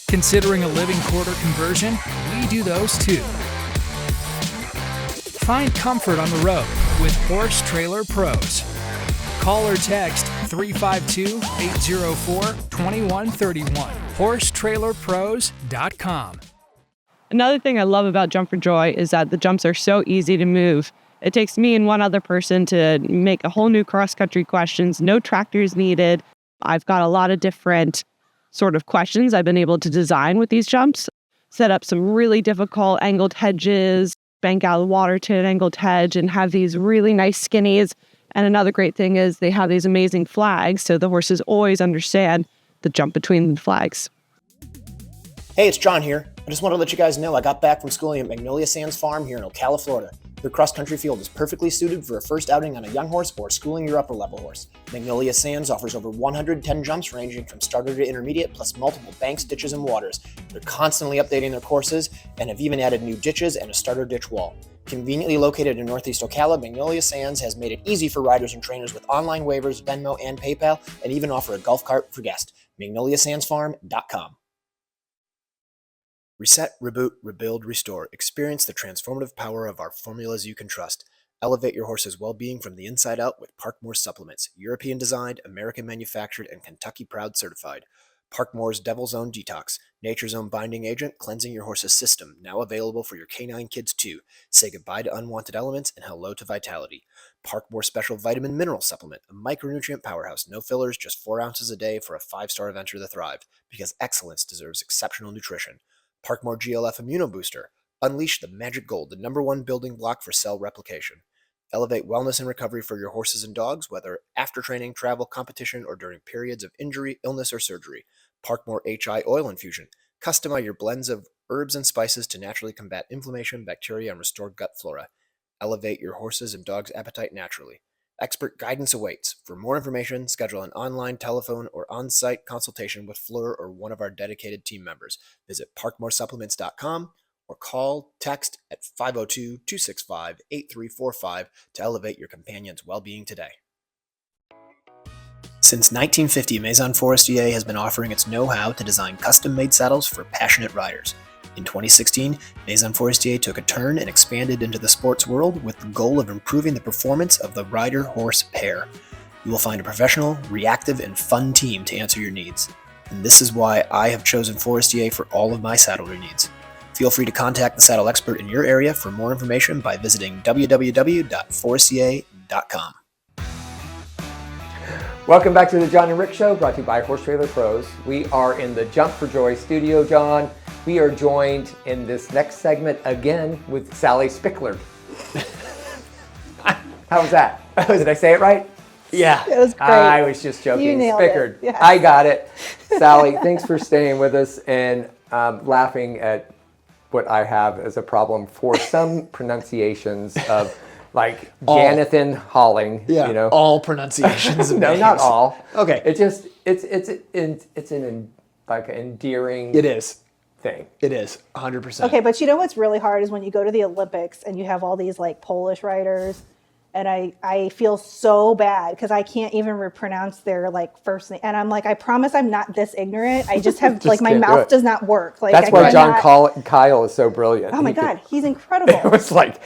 Considering a living quarter conversion? We do those too. Find comfort on the road with Horse Trailer Pros. Call or text 352-804-2131. HorseTrailerPros.com. Another thing I love about Jump for Joy is that the jumps are so easy to move. It takes me and one other person to make a whole new cross-country questions, no tractors needed. I've got a lot of different sort of questions I've been able to design with these jumps. Set up some really difficult angled hedges, bank out the water to an angled hedge, and have these really nice skinnies. And another great thing is they have these amazing flags, so the horses always understand the jump between the flags. Hey, it's John here. I just want to let you guys know I got back from schooling at Magnolia Sands Farm here in Ocala, Florida. Their cross-country field is perfectly suited for a first outing on a young horse or schooling your upper-level horse. Magnolia Sands offers over 110 jumps ranging from starter to intermediate, plus multiple banks, ditches, and waters. They're constantly updating their courses and have even added new ditches and a starter ditch wall. Conveniently located in Northeast Ocala, Magnolia Sands has made it easy for riders and trainers with online waivers, Venmo, and PayPal, and even offer a golf cart for guests. MagnoliaSandsFarm.com. Reset, reboot, rebuild, restore. Experience the transformative power of our formulas you can trust. Elevate your horse's well-being from the inside out with Parkmore supplements. European designed, American manufactured, and Kentucky Proud certified. Parkmore's Devil's Own Detox, nature's own binding agent, cleansing your horse's system. Now available for your canine kids too. Say goodbye to unwanted elements and hello to vitality. Parkmore Special Vitamin Mineral Supplement, a micronutrient powerhouse. No fillers, just 4 ounces a day for a 5-star eventer that thrive. Because excellence deserves exceptional nutrition. Parkmore GLF Immuno Booster. Unleash the magic gold, the #1 building block for cell replication. Elevate wellness and recovery for your horses and dogs, whether after training, travel, competition, or during periods of injury, illness, or surgery. Parkmore HI Oil Infusion. Customize your blends of herbs and spices to naturally combat inflammation, bacteria, and restore gut flora. Elevate your horses and dogs' appetite naturally. Expert guidance awaits. For more information, schedule an online, telephone, or on-site consultation with Fleur or one of our dedicated team members. Visit parkmoresupplements.com or call, text at 502-265-8345 to elevate your companion's well-being today. Since 1950, Maison Forestier has been offering its know-how to design custom-made saddles for passionate riders. In 2016, Maison Forestier took a turn and expanded into the sports world with the goal of improving the performance of the rider-horse pair. You will find a professional, reactive, and fun team to answer your needs. And this is why I have chosen Forestier for all of my saddlery needs. Feel free to contact the saddle expert in your area for more information by visiting www.forestier.com. Welcome back to the John and Rick Show, brought to you by Horse Trailer Pros. We are in the Jump for Joy studio, John. We are joined in this next segment again with Sally Spickard. How was that? Did I say it right? Yeah. It was great. I was just joking. You nailed Spickard. it. Yes. I got it. Sally, thanks for staying with us and laughing at what I have as a problem for some pronunciations of like Jonathan Halling. Yeah. You know, all pronunciations of no, names. not all. Okay. It just it's an like an endearing. It is. Thing. It is 100%. Okay, but you know what's really hard is when you go to the Olympics and you have all these like Polish riders, and I feel so bad because I can't even pronounce their like first name, and I'm like, I promise I'm not this ignorant. I just have Just like my can't do mouth it. does not work. Like That's I why cannot- John Kyle is so brilliant. Oh my God, he's incredible. It was like,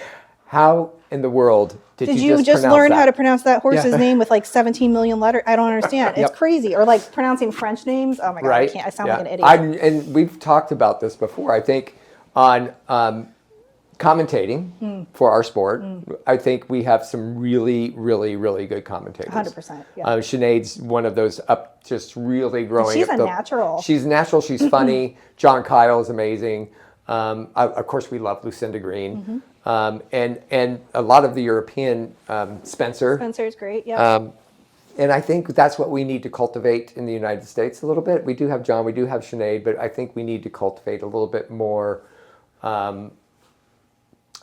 how in the world did you just pronounce learn that? how to pronounce that horse's Yeah. name with like 17 million letters? I don't understand. It's Yep. crazy. Or like pronouncing French names. Oh my God, Right? I can't. I sound Yeah. like an idiot. And we've talked about this before. I think on commentating for our sport, I think we have some really, really, really good commentators. 100%. Yeah. Sinead's one of those up, just really growing. She's up a natural. She's natural. She's funny. John Kyle is amazing. Of course, we love Lucinda Green, and a lot of the European Spencer. Spencer's great. Yeah. And I think that's what we need to cultivate in the United States a little bit. We do have John, we do have Sinead, but I think we need to cultivate a little bit more. I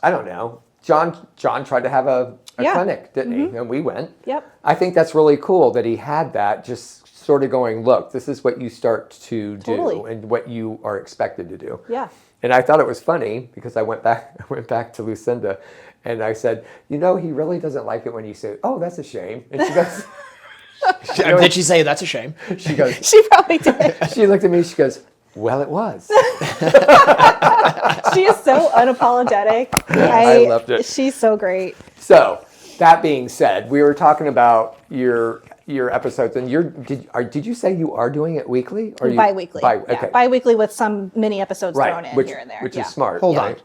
don't know. John tried to have a clinic, didn't he? And we went. Yep. I think that's really cool that he had that, just sort of going, look, this is what you start to do Totally. and what you are expected to do. Yeah. And I thought it was funny because I went back to Lucinda and I said, you know, he really doesn't like it when you say, oh, that's a shame. And she goes, Did she say that's a shame? she goes, She probably did. she looked at me, she goes, well, it was. She is so unapologetic. I loved it. She's so great. So, that being said, we were talking about your episodes, and did you say you are doing it weekly? Or Bi-weekly. Okay. Bi-weekly with some mini episodes thrown in which, here and there. Which yeah. is smart. Hold right? on.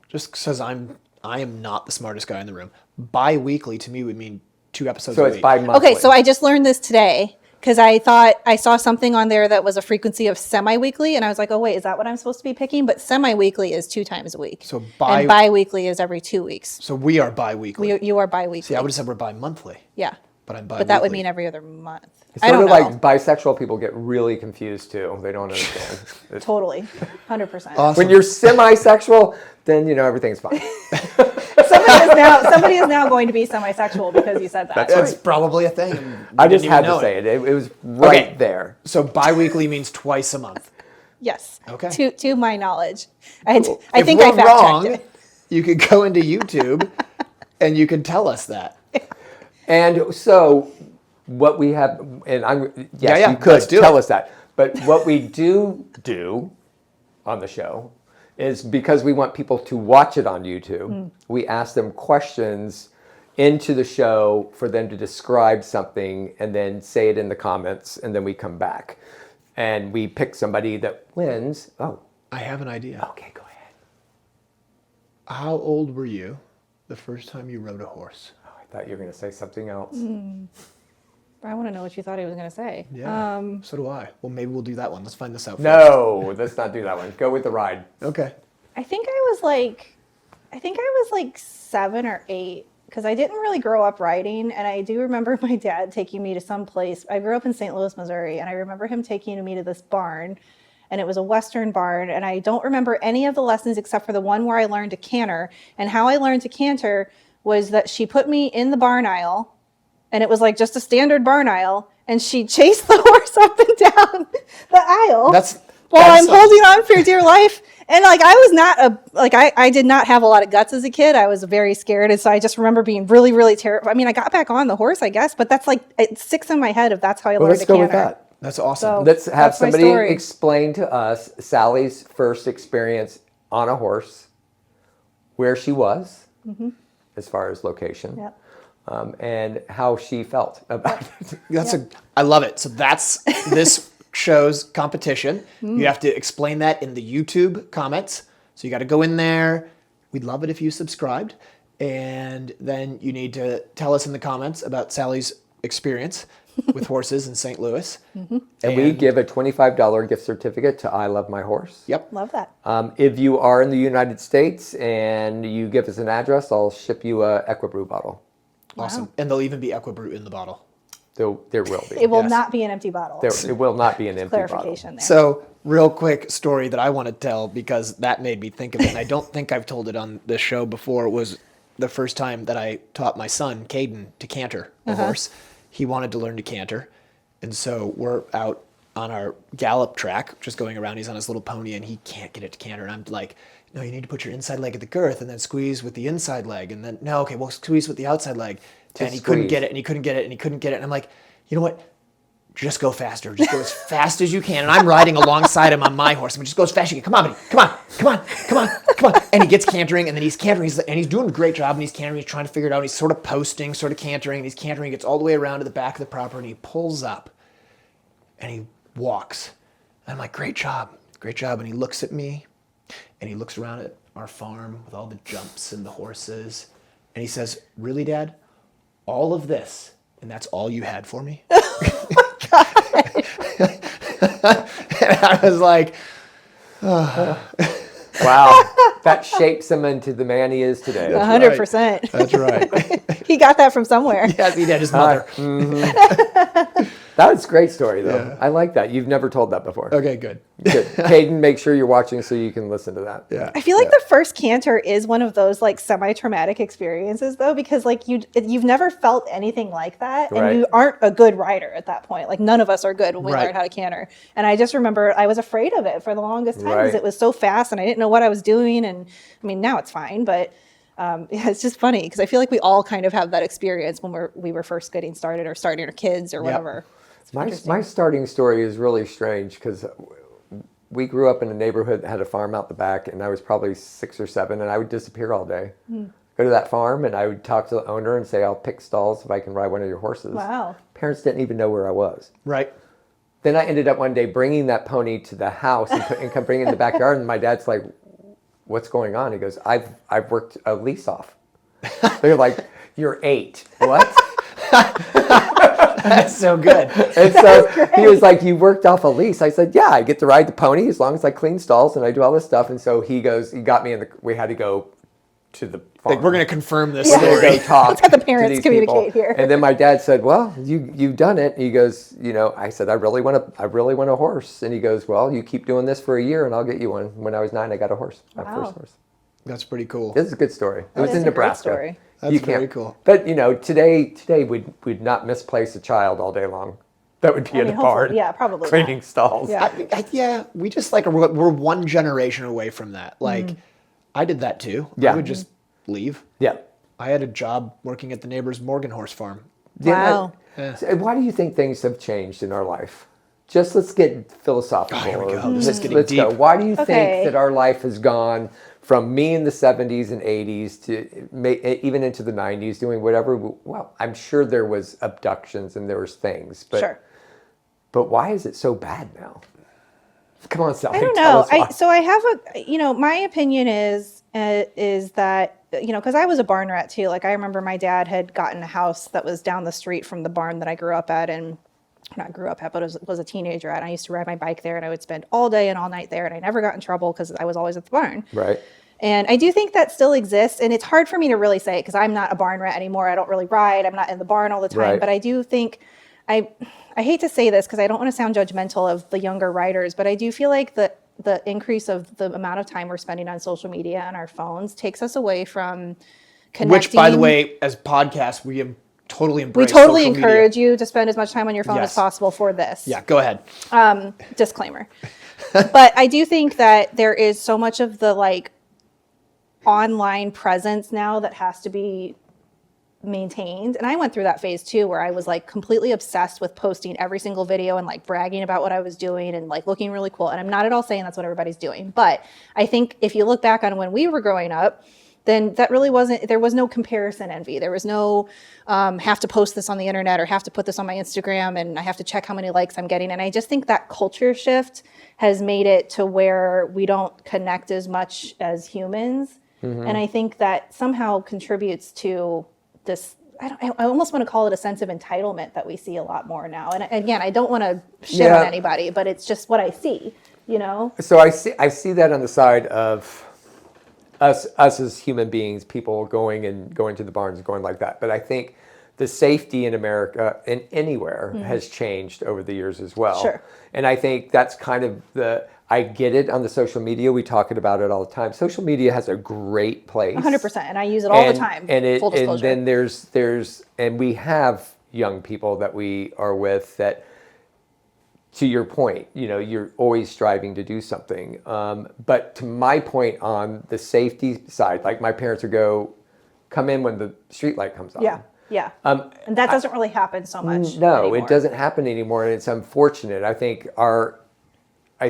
Just because I am not the smartest guy in the room. Bi-weekly to me would mean 2 episodes So a it's week. bi-monthly. Okay, so I just learned this today because I thought I saw something on there that was a frequency of semi-weekly, and I was like, oh wait, is that what I'm supposed to be picking? But semi-weekly is 2 times a week. So and bi-weekly is every 2 weeks. So we are bi-weekly. You are bi-weekly. See, I would have said we're bi-monthly. Yeah. But I'm But that would bi-weekly. mean every other month. It's I sort don't of know. like bisexual people get really confused too. They don't understand. Totally. 100%. Awesome. When you're semi-sexual, then everything's fine. Somebody is now going to be semi-sexual because you said that. That's probably a thing. and I we just didn't had even know to say it. It was right Okay. there. So bi-weekly means twice a month. Yes. Okay. To my knowledge. I If think we're I fact wrong, checked it. you could go into YouTube and you can tell us that. And so what we have, and yes, yeah, you could let's do tell it. us that. But what we do on the show is because we want people to watch it on YouTube, we ask them questions into the show for them to describe something and then say it in the comments, and then we come back. And we pick somebody that wins. Oh, I have an idea. okay, go ahead. How old were you the first time you rode a horse? Oh, I thought you were going to say something else. I want to know what you thought he was going to say. Yeah. So do I. Well, maybe we'll do that one. Let's find this out. No, let's not do that one. Go with the ride. First. Okay. I think I was like 7 or 8 because I didn't really grow up riding. And I do remember my dad taking me to some place. I grew up in St. Louis, Missouri, and I remember him taking me to this barn. And it was a Western barn. And I don't remember any of the lessons except for the one where I learned to canter. And how I learned to canter was that she put me in the barn aisle. And it was like just a standard barn aisle. And she chased the horse up and down the aisle. While I'm holding on for dear life. And like, I was not I did not have a lot of guts as a kid. I was very scared. And so I just remember being really, really terrified. I mean, I got back on the horse, I guess, but that's like, it sticks in my head if that's how I Well, learned let's to go canter. with that. That's awesome. So- Let's have That's my somebody story. explain to us Sally's first experience on a horse, where she was, as far as location, Yep. and how she felt about it. I love it. So that's this show's competition. You have to explain that in the YouTube comments. So you got to go in there. We'd love it if you subscribed. And then you need to tell us in the comments about Sally's experience with horses in St. Louis. And we give a $25 gift certificate to I Love My Horse. Yep. Love that. If you are in the United States and you give us an address, I'll ship you a EquiBrew bottle. Awesome. And there'll even be EquiBrew in the bottle. There will be. It will Yes. not be an empty bottle. It will not be an empty bottle. Clarification there. So, real quick story that I want to tell because that made me think of it. And I don't think I've told it on this show before. It was the first time that I taught my son, Caden, to canter a horse. He wanted to learn to canter. And so we're out on our gallop track, just going around. He's on his little pony and he can't get it to canter. And I'm like, no, you need to put your inside leg at the girth and then squeeze with the inside leg. And then, no, okay, well, squeeze with the outside leg. And he couldn't get it and he couldn't get it and he couldn't get it. And I'm like, you know what? Just go faster. Just go as fast as you can. And I'm riding alongside him on my horse. I'm just go as fast as you can. Come on, buddy. Come on. Come on. Come on. Come on. And he gets cantering and then he's cantering. And he's doing a great job and he's cantering. He's trying to figure it out. He's sort of posting, sort of cantering. And he's cantering. He gets all the way around to the back of the property. And he pulls up and he walks. And I'm like, great job. Great job. And he looks at me and he looks around at our farm with all the jumps and the horses. And he says, really, Dad? All of this, and that's all you had for me? Oh my God. And I was like, Wow. That shapes him into the man he is today. 100%. that's right. He got that from somewhere. Yes, he did, his mother. That was a great story, though. Yeah. I like that. You've never told that before. Okay, good. Good. Caden, make sure you're watching so you can listen to that. Yeah. I feel like the first canter is one of those like semi-traumatic experiences though, because like you've never felt anything like that and Right. you aren't a good rider at that point. Like none of us are good when we Right. learn how to canter. And I just remember I was afraid of it for the longest time because Right. it was so fast and I didn't know what I was doing. And I mean, now it's fine, but yeah, it's just funny because I feel like we all kind of have that experience when we were first getting started or starting our kids or whatever. My starting story is really strange because we grew up in a neighborhood that had a farm out the back, and I was probably 6 or 7, and I would disappear all day. Go to that farm, and I would talk to the owner and say, I'll pick stalls if I can ride one of your horses. Wow. Parents didn't even know where I was. Right. Then I ended up one day bringing that pony to the house and come bring it in the backyard, and my dad's like, what's going on? He goes, I've worked a lease off. They're like, you're 8. What? That's so good. And so he was like, you worked off a lease. I said, yeah, I get to ride the pony as long as I clean stalls and I do all this stuff. And so he got me we had to go to the Like, we're going to confirm this We're gonna story. go talk Let's have the to parents these communicate people. here. And then my dad said, "Well, you've done it." And he goes, I said, I really want a horse. And he goes, "Well, you keep doing this for a year, and I'll get you one." When I was 9, I got a horse, my first horse. That's pretty cool. This is a good story. It was is in a great Nebraska. story. That's You can't- very cool. But today we'd not misplace a child all day long. That would be in a hopefully, barn. yeah, probably Cleaning not. stalls. Yeah. We just we're one generation away from that. Like, I did that too. Yeah. I would just leave. Yeah. I had a job working at the neighbor's Morgan horse farm. Wow. So why do you think things have changed in our life? Just let's get philosophical. here we go. or This is getting let's go. deep. Why do you Okay. think that our life has gone from me in the 70s and 80s to even into the 90s doing whatever? Well, I'm sure there was abductions and there was things, but Sure. but why is it so bad now? Come on, Sally. I don't tell know. us why. So I have my opinion is that, because I was a barn rat too. Like, I remember my dad had gotten a house that was down the street from the barn that I grew up at, and not grew up at, but was a teenager at. And I used to ride my bike there, and I would spend all day and all night there, and I never got in trouble because I was always at the barn. Right. And I do think that still exists, and it's hard for me to really say it because I'm not a barn rat anymore. I don't really ride. I'm not in the barn all the time, Right. but I do think I hate to say this because I don't want to sound judgmental of the younger riders, but I do feel like the increase of the amount of time we're spending on social media and our phones takes us away from connecting. Which, by the way, as podcasts, we have totally we embrace totally social media. encourage you to spend as much time on your phone Yes. as possible for this. Yeah, go ahead. Disclaimer. But I do think that there is so much of the online presence now that has to be maintained. And I went through that phase too, where I was completely obsessed with posting every single video and bragging about what I was doing and looking really cool. And I'm not at all saying that's what everybody's doing. But I think if you look back on when we were growing up, then that really there was no comparison envy. There was no have to post this on the internet or have to put this on my Instagram and I have to check how many likes I'm getting. And I just think that culture shift has made it to where we don't connect as much as humans. And I think that somehow contributes to this, I almost want to call it a sense of entitlement that we see a lot more now. And again, I don't want to shit on anybody, but it's just what I see, So I see that on the side of us as human beings, people going to the barns and going like that. But I think the safety in America and anywhere has changed over the years as well. Sure. And I think that's kind of I get it on the social media. We talk about it all the time. Social media has a great place. 100%. And I use it all the time. Full disclosure. And then we have young people that we are with that, to your point, you're always striving to do something. But to my point on the safety side, my parents would come in when the street light comes on. Yeah. Yeah. And that doesn't really happen so much. No, anymore. it doesn't happen anymore, and it's unfortunate. I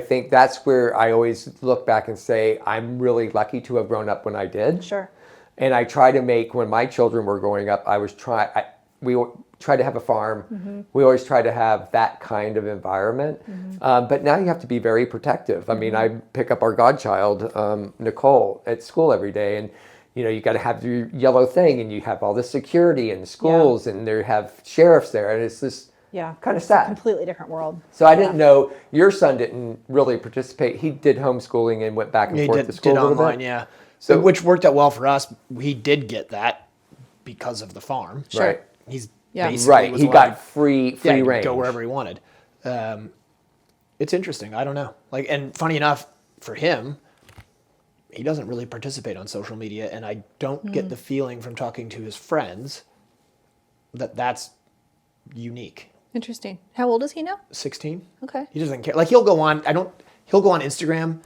think that's where I always look back and say, I'm really lucky to have grown up when I did. Sure. And I try to make, when my children were growing up, we try to have a farm. Mm-hmm. We always try to have that kind of environment. But now you have to be very protective. I mean, I pick up our godchild, Nicole, at school every day, and you got to have your yellow thing, and you have all this security in schools, and they have sheriffs there, and it's just kind of sad. Completely different world. So I didn't know your son didn't really participate. He did homeschooling and went back and forth to school did a little online, bit. yeah. So Which worked out well for us. He did get that because of the farm. Sure. Right. He's Yeah. basically Right. was He allowed got to- free he could range. go wherever he wanted. It's interesting. I don't know. And funny enough, for him, he doesn't really participate on social media, and I don't get the feeling from talking to his friends that that's unique. Interesting. How old is he now? 16. Okay. He doesn't care. He'll go on. He'll go on Instagram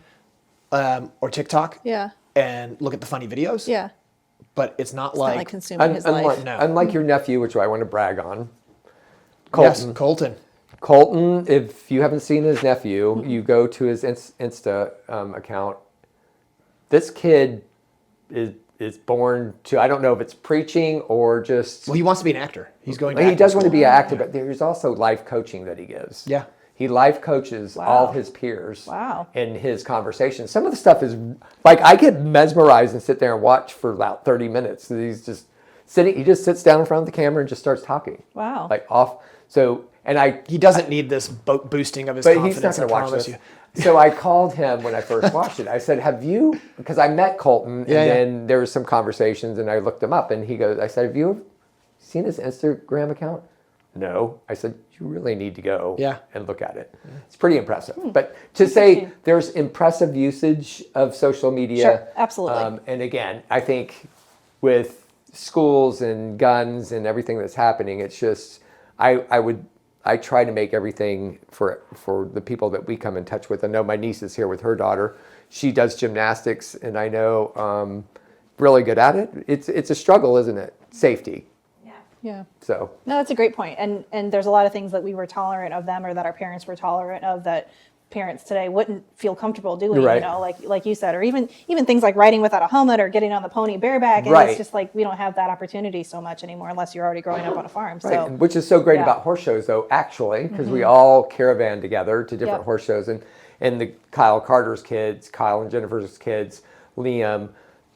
or TikTok. Yeah. And look at the funny videos. Yeah. But it's not It's like not like consuming his life. No. Unlike your nephew, which I want to brag on, Yes, Colton. Colton, if you haven't seen his nephew, you go to his Insta account. This kid is born to, I don't know if it's preaching or just... Well, he wants to be an actor. He's going to He acting does want to school. be an actor, but there's also life coaching that he gives. Yeah. He life coaches all his peers Wow. in his conversations. Some of the stuff is, I get mesmerized and sit there and watch for about 30 minutes. He's just sitting, he just sits down in front of the camera and just starts talking. Wow. He doesn't He doesn't need this boosting of his But he's not confidence. gonna I watch promise this. you. So I called him when I first watched it. I said, have you, because I met Colton and then there was some conversations and I looked him up and he goes, I said, have you seen his Instagram account? No. I said, you really need to go and look at it. It's pretty impressive. But to say there's impressive usage of social media. Sure, absolutely. And again, I think with schools and guns and everything that's happening, it's just, I try to make everything for the people that we come in touch with. I know my niece is here with her daughter. She does gymnastics, and I know really good at it. It's a struggle, isn't it? Safety. Yeah. So. No, that's a great point. And there's a lot of things that we were tolerant of them or that our parents were tolerant of that parents today wouldn't feel comfortable doing, Right. you know, like you said, or even things like riding without a helmet or getting on the pony bareback. And Right. it's just like we don't have that opportunity so much anymore unless you're already growing up on a farm. Right. So And which is so great yeah. about horse shows, though, actually, because we all caravan together to different Yep. horse shows. And the Kyle Carter's kids, Kyle and Jennifer's kids, Liam,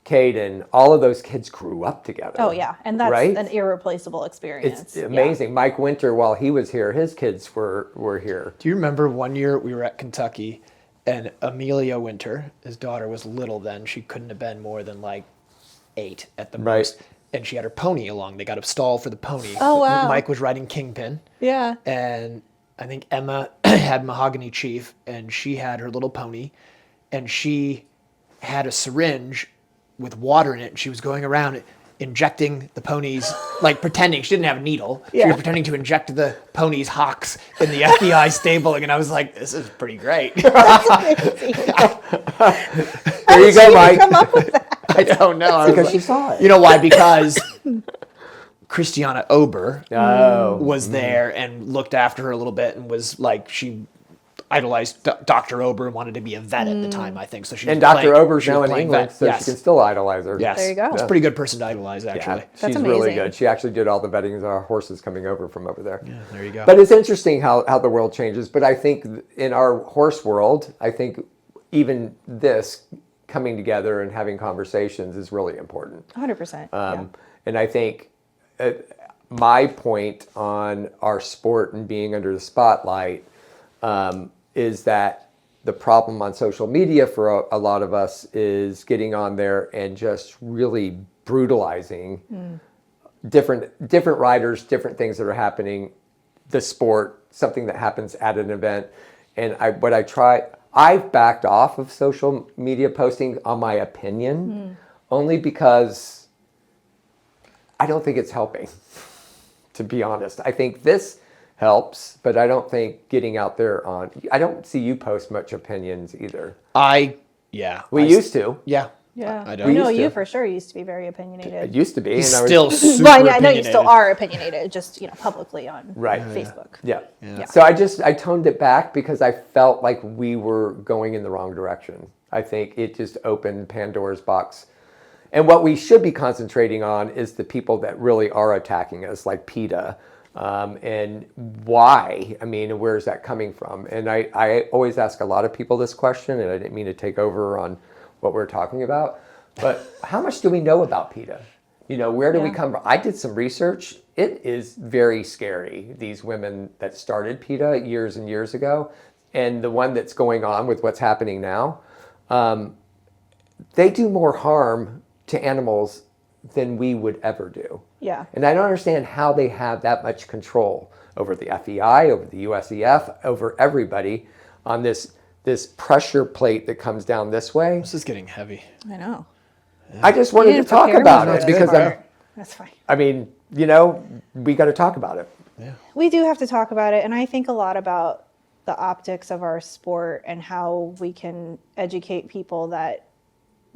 Caden, all of those kids grew up together. Oh yeah, and that's right? an irreplaceable experience. It's amazing. Mike Winter, while he was here, his kids were here. Do you remember one year we were at Kentucky and Amelia Winter, his daughter was little then. She couldn't have been more than like 8 at the Right. most. And she had her pony along. They got a stall for the pony. Oh, wow. Mike was riding Kingpin. Yeah. And I think Emma had Mahogany Chief, and she had her little pony, and she had a syringe with water in it, and she was going around injecting the ponies, like pretending she didn't have a needle. She was pretending to inject the ponies' hocks in the FBI stabling, and I was like, "This is pretty great." There you go, Mike. Come up with that. I don't know. I was Because like- she saw it. You know why? Because Christiana Ober Oh. was there and looked after her a little bit, and was like she idolized Dr. Ober and wanted to be a vet at the time, I think. So she And was Dr. playing- Ober's she was now in playing England, vet. so Yes. she can still idolize her. Yes. There you go. It's a pretty good person to idolize, actually. Yeah, she's really amazing. good. She actually did all the vetting of our horses coming over from over there. Yeah, there you go. But it's interesting how the world changes. But I think in our horse world, I think even this coming together and having conversations is really important. 100%. And I think my point on our sport and being under the spotlight is that the problem on social media for a lot of us is getting on there and just really brutalizing different riders, different things that are happening, the sport, something that happens at an event. And I've backed off of social media posting on my opinion only because I don't think it's helping, to be honest. I think this helps, but I don't think getting out there I don't see you post much opinions either. We used to. Yeah. Yeah. I I don't. know used you to. for sure used to be very opinionated. It used to be. He's and I was- still super Well, I know you still opinionated. are opinionated, just publicly on Right. Facebook. Yeah. Yeah. So I toned it back because I felt like we were going in the wrong direction. I think it just opened Pandora's box. And what we should be concentrating on is the people that really are attacking us, like PETA. And why? I mean, where is that coming from? And I always ask a lot of people this question, and I didn't mean to take over on what we're talking about, but how much do we know about PETA? Where do we come from? I did some research. It is very scary, these women that started PETA years and years ago, and the one that's going on with what's happening now. They do more harm to animals than we would ever do. Yeah. And I don't understand how they have that much control over the FEI, over the USEF, over everybody on this pressure plate that comes down this way. This is getting heavy. I know. I just wanted to didn't talk prepare me about for it this because part. That's fine. we got to talk about it. We do have to talk about it, and I think a lot about the optics of our sport and how we can educate people that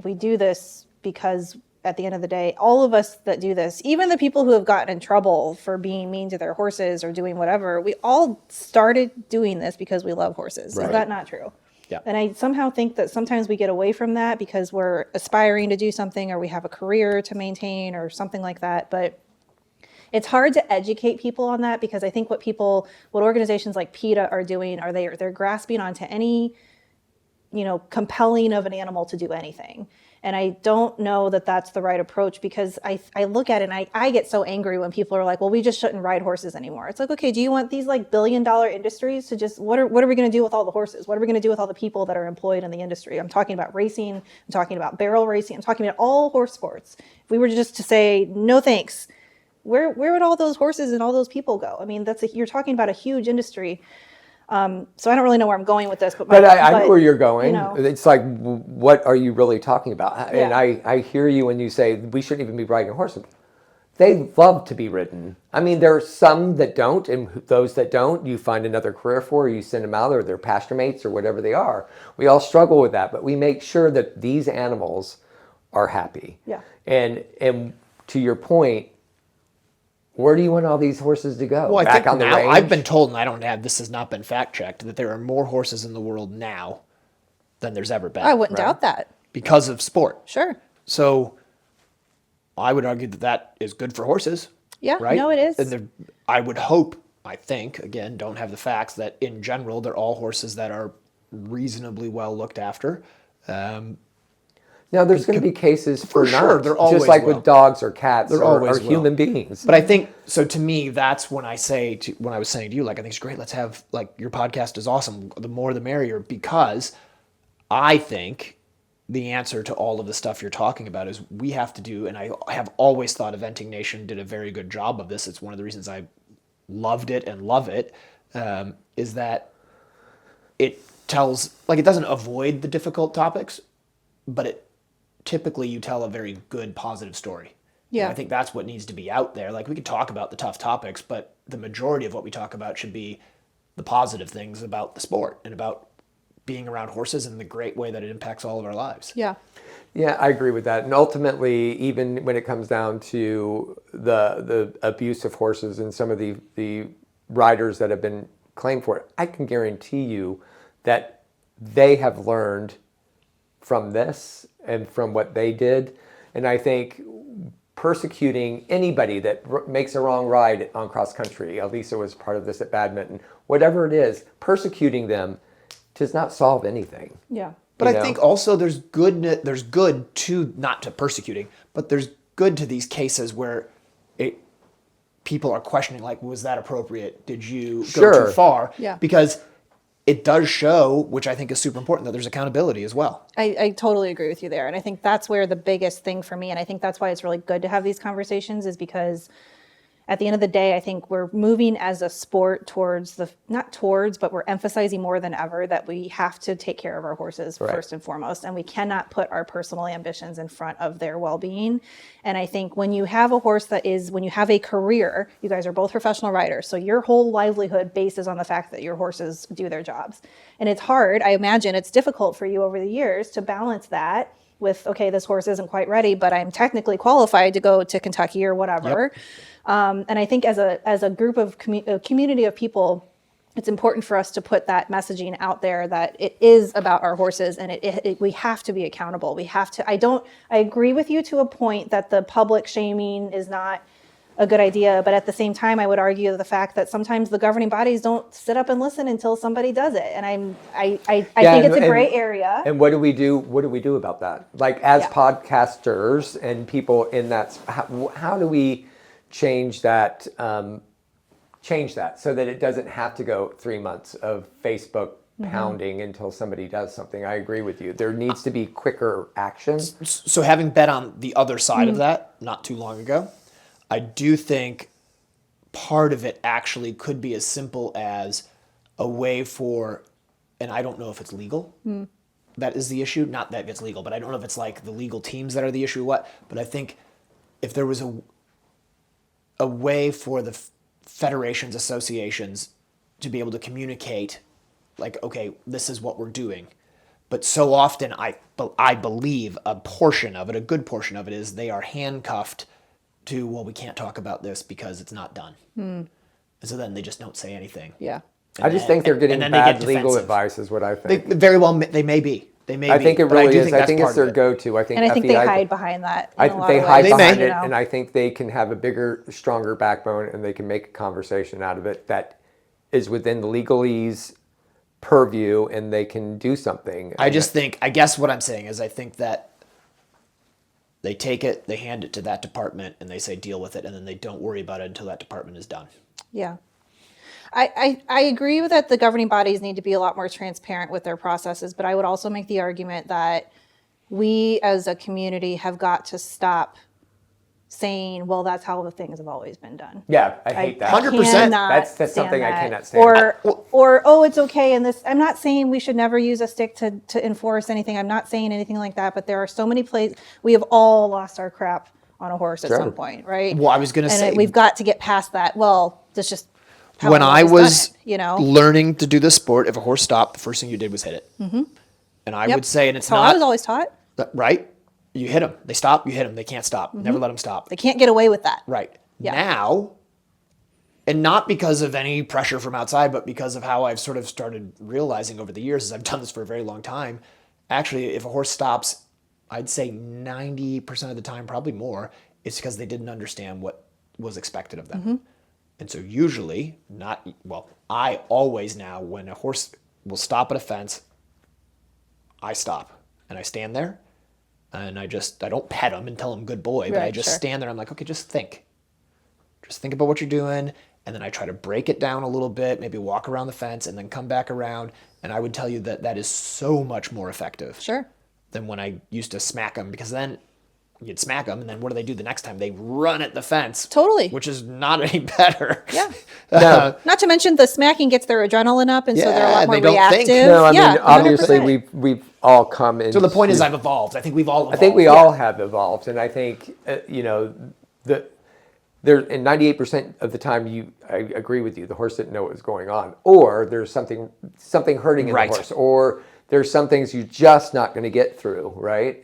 we do this because at the end of the day, all of us that do this, even the people who have gotten in trouble for being mean to their horses or doing whatever, we all started doing this because we love horses. Right. Is that not true? Yeah. And I somehow think that sometimes we get away from that because we're aspiring to do something or we have a career to maintain or something like that. But it's hard to educate people on that because I think what organizations like PETA are doing are they're grasping onto any compelling of an animal to do anything. And I don't know that that's the right approach, because I look at it and I get so angry when people are like, well, we just shouldn't ride horses anymore. It's like, okay, do you want these like billion-dollar industries to just, what are we going to do with all the horses? What are we going to do with all the people that are employed in the industry? I'm talking about racing. I'm talking about barrel racing. I'm talking about all horse sports. If we were just to say, no thanks, where would all those horses and all those people go? I mean, you're talking about a huge industry. So I don't really know where I'm going with this, but I know where you're going. You know. It's like, what are you really talking about? And Yeah. I hear you when you say we shouldn't even be riding horses. They love to be ridden. I mean, there are some that don't, and those that don't, you find another career for, or you send them out, or they're pasture mates, or whatever they are. We all struggle with that, but we make sure that these animals are happy. Yeah. And to your point, where do you want all these horses to go? Well, I Back think on the now range? I've been told, and I don't have, this has not been fact checked, that there are more horses in the world now than there's ever been. I wouldn't doubt that. Because of sport. Sure. So I would argue that that is good for horses. Yeah, Right? no, it is. And I would hope, I think, again, don't have the facts, that in general, they're all horses that are reasonably well looked after. Now, there's going to be cases for sure, not, there always just like will. with dogs or cats There or always will. human beings. But I think, so to me, that's when I was saying to you, like, I think it's great, let's have, like, your podcast is awesome, the more the merrier, because I think the answer to all of the stuff you're talking about is we have to do, and I have always thought Eventing Nation did a very good job of this. It's one of the reasons I loved it and love it, is that it tells, like, it doesn't avoid the difficult topics, but it typically you tell a very good positive story. Yeah. And I think that's what needs to be out there. Like, we could talk about the tough topics, but the majority of what we talk about should be the positive things about the sport and about being around horses and the great way that it impacts all of our lives. Yeah. Yeah, I agree with that. And ultimately, even when it comes down to the abuse of horses and some of the riders that have been claimed for it, I can guarantee you that they have learned from this and from what they did. And I think persecuting anybody that makes a wrong ride on cross country, Elisa was part of this at badminton, whatever it is, persecuting them does not solve anything. Yeah. But You I think also there's good to, not to persecuting, but there's good to these cases where people are questioning, like, was that appropriate? Did you go Sure. too far? Yeah. Because it does show, which I think is super important, that there's accountability as well. I totally agree with you there. And I think that's where the biggest thing for me, and I think that's why it's really good to have these conversations, is because at the end of the day, I think we're moving as a sport but we're emphasizing more than ever that we have to take care of our horses first and foremost. And we cannot put our personal ambitions in front of their well-being. And I think when you have a horse when you have a career, you guys are both professional riders, so your whole livelihood bases on the fact that your horses do their jobs. And it's hard, I imagine it's difficult for you over the years to balance that with, okay, this horse isn't quite ready, but I'm technically qualified to go to Kentucky or whatever. Yep. And I think as a group of a community of people, it's important for us to put that messaging out there that it is about our horses, and we have to be accountable. We have to. I agree with you to a point that the public shaming is not a good idea, but at the same time, I would argue the fact that sometimes the governing bodies don't sit up and listen until somebody does it, and I think it's a gray area. And what do we do? What do we do about that? Like, as podcasters and people in that, how do we change that so that it doesn't have to go 3 months of Facebook pounding until somebody does something? I agree with you. There needs to be quicker action. So having been on the other side of that not too long ago, I do think part of it actually could be as simple as a way for, and I don't know if it's legal, that is the issue. Not that it's legal, but I don't know if it's like the legal teams that are the issue or what. But I think if there was a way for the federations, associations to be able to communicate, like, okay, this is what we're doing. But so often I believe a good portion of it is they are handcuffed to, well, we can't talk about this because it's not done. And so then they just don't say anything. Yeah. I just think they're getting bad legal advice is what I think. They may be. I think it really is. I think it's their go-to. I think they hide behind that. I think they hide behind it, and I think they can have a bigger, stronger backbone, and they can make a conversation out of it that is within the legalese purview and they can do something. I guess what I'm saying is I think that they take it, they hand it to that department, and they say deal with it, and then they don't worry about it until that department is done. Yeah. I agree with that the governing bodies need to be a lot more transparent with their processes, but I would also make the argument that we as a community have got to stop saying, well, that's how the things have always been done. Yeah, I hate that. 100%. That's something I cannot stand. Or oh, it's okay. And this, I'm not saying we should never use a stick to enforce anything. I'm not saying anything like that, but there are so many places, we have all lost our crap on a horse at some point, right? Well, I was going to say, we've got to get past that. Well, that's just how when I've I always was done it, learning to do this sport, if a horse stopped, the first thing you did was hit it. Mm-hmm. And I would say, and it's That's how I was always taught. right? You hit them. They stop, you hit them. They can't stop. Never let them stop. They can't get away with that. Right. Yeah. Now, and not because of any pressure from outside, but because of how I've sort of started realizing over the years, as I've done this for a very long time, actually, if a horse stops, I'd say 90% of the time, probably more, it's because they didn't understand what was expected of them. Mm-hmm. And so usually, I always now, when a horse will stop at a fence, I stop and I stand there. And I don't pet him and tell him good boy, but I just stand there. I'm like, okay, just think about what you're doing. And then I try to break it down a little bit, maybe walk around the fence and then come back around. And I would tell you that is so much more effective than when I used to smack them, because then you'd smack them. And then what do they do the next time? They run at the fence. Totally. Which is not any better. Yeah. Not to mention the smacking gets their adrenaline up, and so they're a lot more they don't reactive. think. No, I mean, 100%. obviously we've all come in. So the point is I've evolved. I think we've all evolved. I think we all have evolved, and I think there in 98% of the time I agree with you. The horse didn't know what was going on, or there's something hurting in the horse, or there's some things you're just not going to get through, right?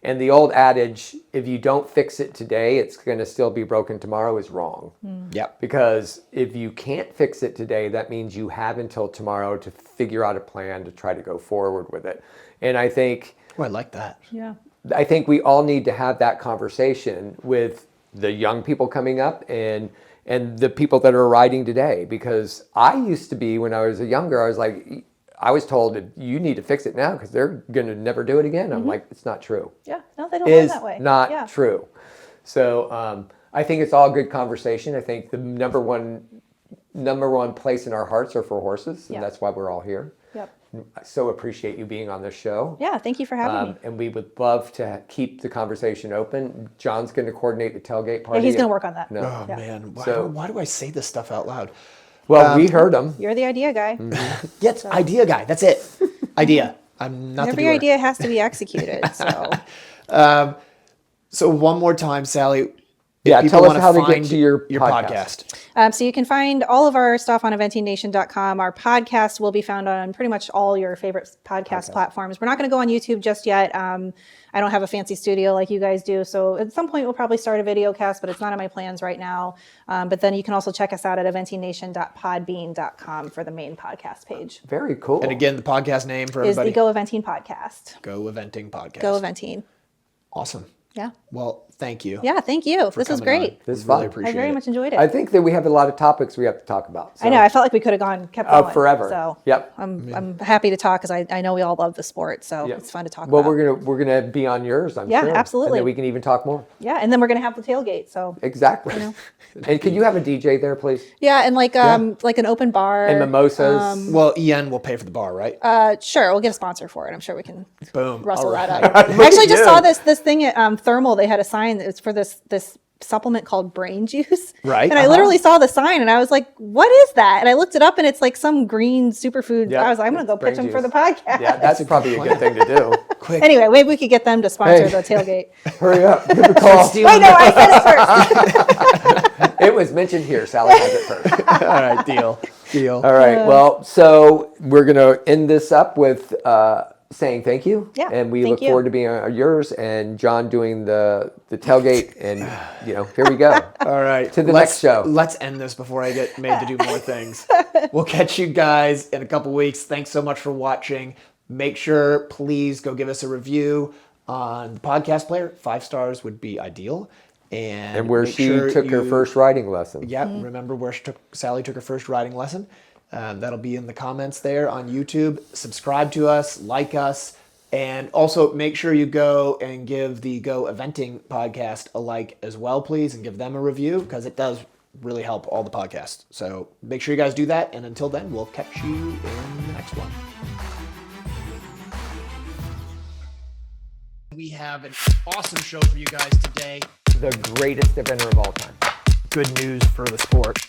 And the old adage, if you don't fix it today, it's going to still be broken tomorrow, is wrong. Yep. Because if you can't fix it today, that means you have until tomorrow to figure out a plan to try to go forward with it. And I think... Oh, I like that. Yeah. I think we all need to have that conversation with the young people coming up and the people that are riding today. Because I used to be, when I was younger, I was told that you need to fix it now because they're going to never do it again. I'm like, it's not true. Yeah. No, they don't learn that way. Not true. So I think it's all good conversation. I think the number one place in our hearts are for horses, and that's why we're all here. Yep. I so appreciate you being on this show. Yeah, thank you for having me. And we would love to keep the conversation open. John's going to coordinate the tailgate party. Yeah, he's going to work on that. No. Oh, man. Why do I say this stuff out loud? Well, we heard him. You're the idea guy. Yes, idea guy. That's it. Idea. I'm not the Every doer. idea has to be executed. So, So one more time, Sally. Tell us how to get to your podcast. So you can find all of our stuff on eventingnation.com. Our podcast will be found on pretty much all your favorite podcast platforms. We're not going to go on YouTube just yet. I don't have a fancy studio like you guys do. So at some point we'll probably start a video cast, but it's not in my plans right now. But then you can also check us out at eventingnation.podbean.com for the main podcast page. Very cool. And again, the podcast name for Is everybody? the Go Eventing Podcast. Go Eventing Podcast. Go Eventing. Awesome. Yeah. Well, thank you. Yeah, thank you. This was great. This is really fun. appreciate I very it. much enjoyed it. I think that we have a lot of topics we have to talk about. So. I know. I felt like we could have kept going forever. So Yep. I'm happy to talk because I know we all love the sport. So it's fun to talk Well, about. we're gonna be on yours. I'm Yeah, sure. absolutely. And then we can even talk more. Yeah, and then we're gonna have the tailgate. So Exactly. And could you have a DJ there, please? yeah, and like an open bar And mimosas. Well, Ian will pay for the bar, right? Sure, we'll get a sponsor for it. I'm sure we can Boom. rustle All right. that up. I actually just saw this thing at Thermal. They had a sign. It's for this supplement called brain juice. Right. And I literally saw the sign and I was like, what is that? And I looked it up and it's like some green superfood. Yep, I was like, I'm going to go brain pitch them for juice. the podcast. Yeah, that's probably a good thing to do. Quick. Anyway, maybe we could get them to sponsor Hey. the tailgate. Hurry up. Give a call. Wait, no, I said it first. It was mentioned here. Sally has it first. All right. Deal. All right. Well, so we're going to end this up with saying thank you. Yeah, And we thank look you. forward to being on yours and John doing the tailgate. And, here we go. All right. To the next show. Let's end this before I get made to do more things. We'll catch you guys in a couple weeks. Thanks so much for watching. Make sure, please, go give us a review on the podcast player. 5 stars would be ideal. And where make she sure took her you- first riding lesson. Yeah, remember where Sally took her first riding lesson. That'll be in the comments there on YouTube. Subscribe to us, like us, and also make sure you go and give the Go Eventing podcast a like as well, please, and give them a review because it does really help all the podcasts. So make sure you guys do that. And until then, we'll catch you in the next one. We have an awesome show for you guys today. The greatest eventer of all time. Good news for the sport.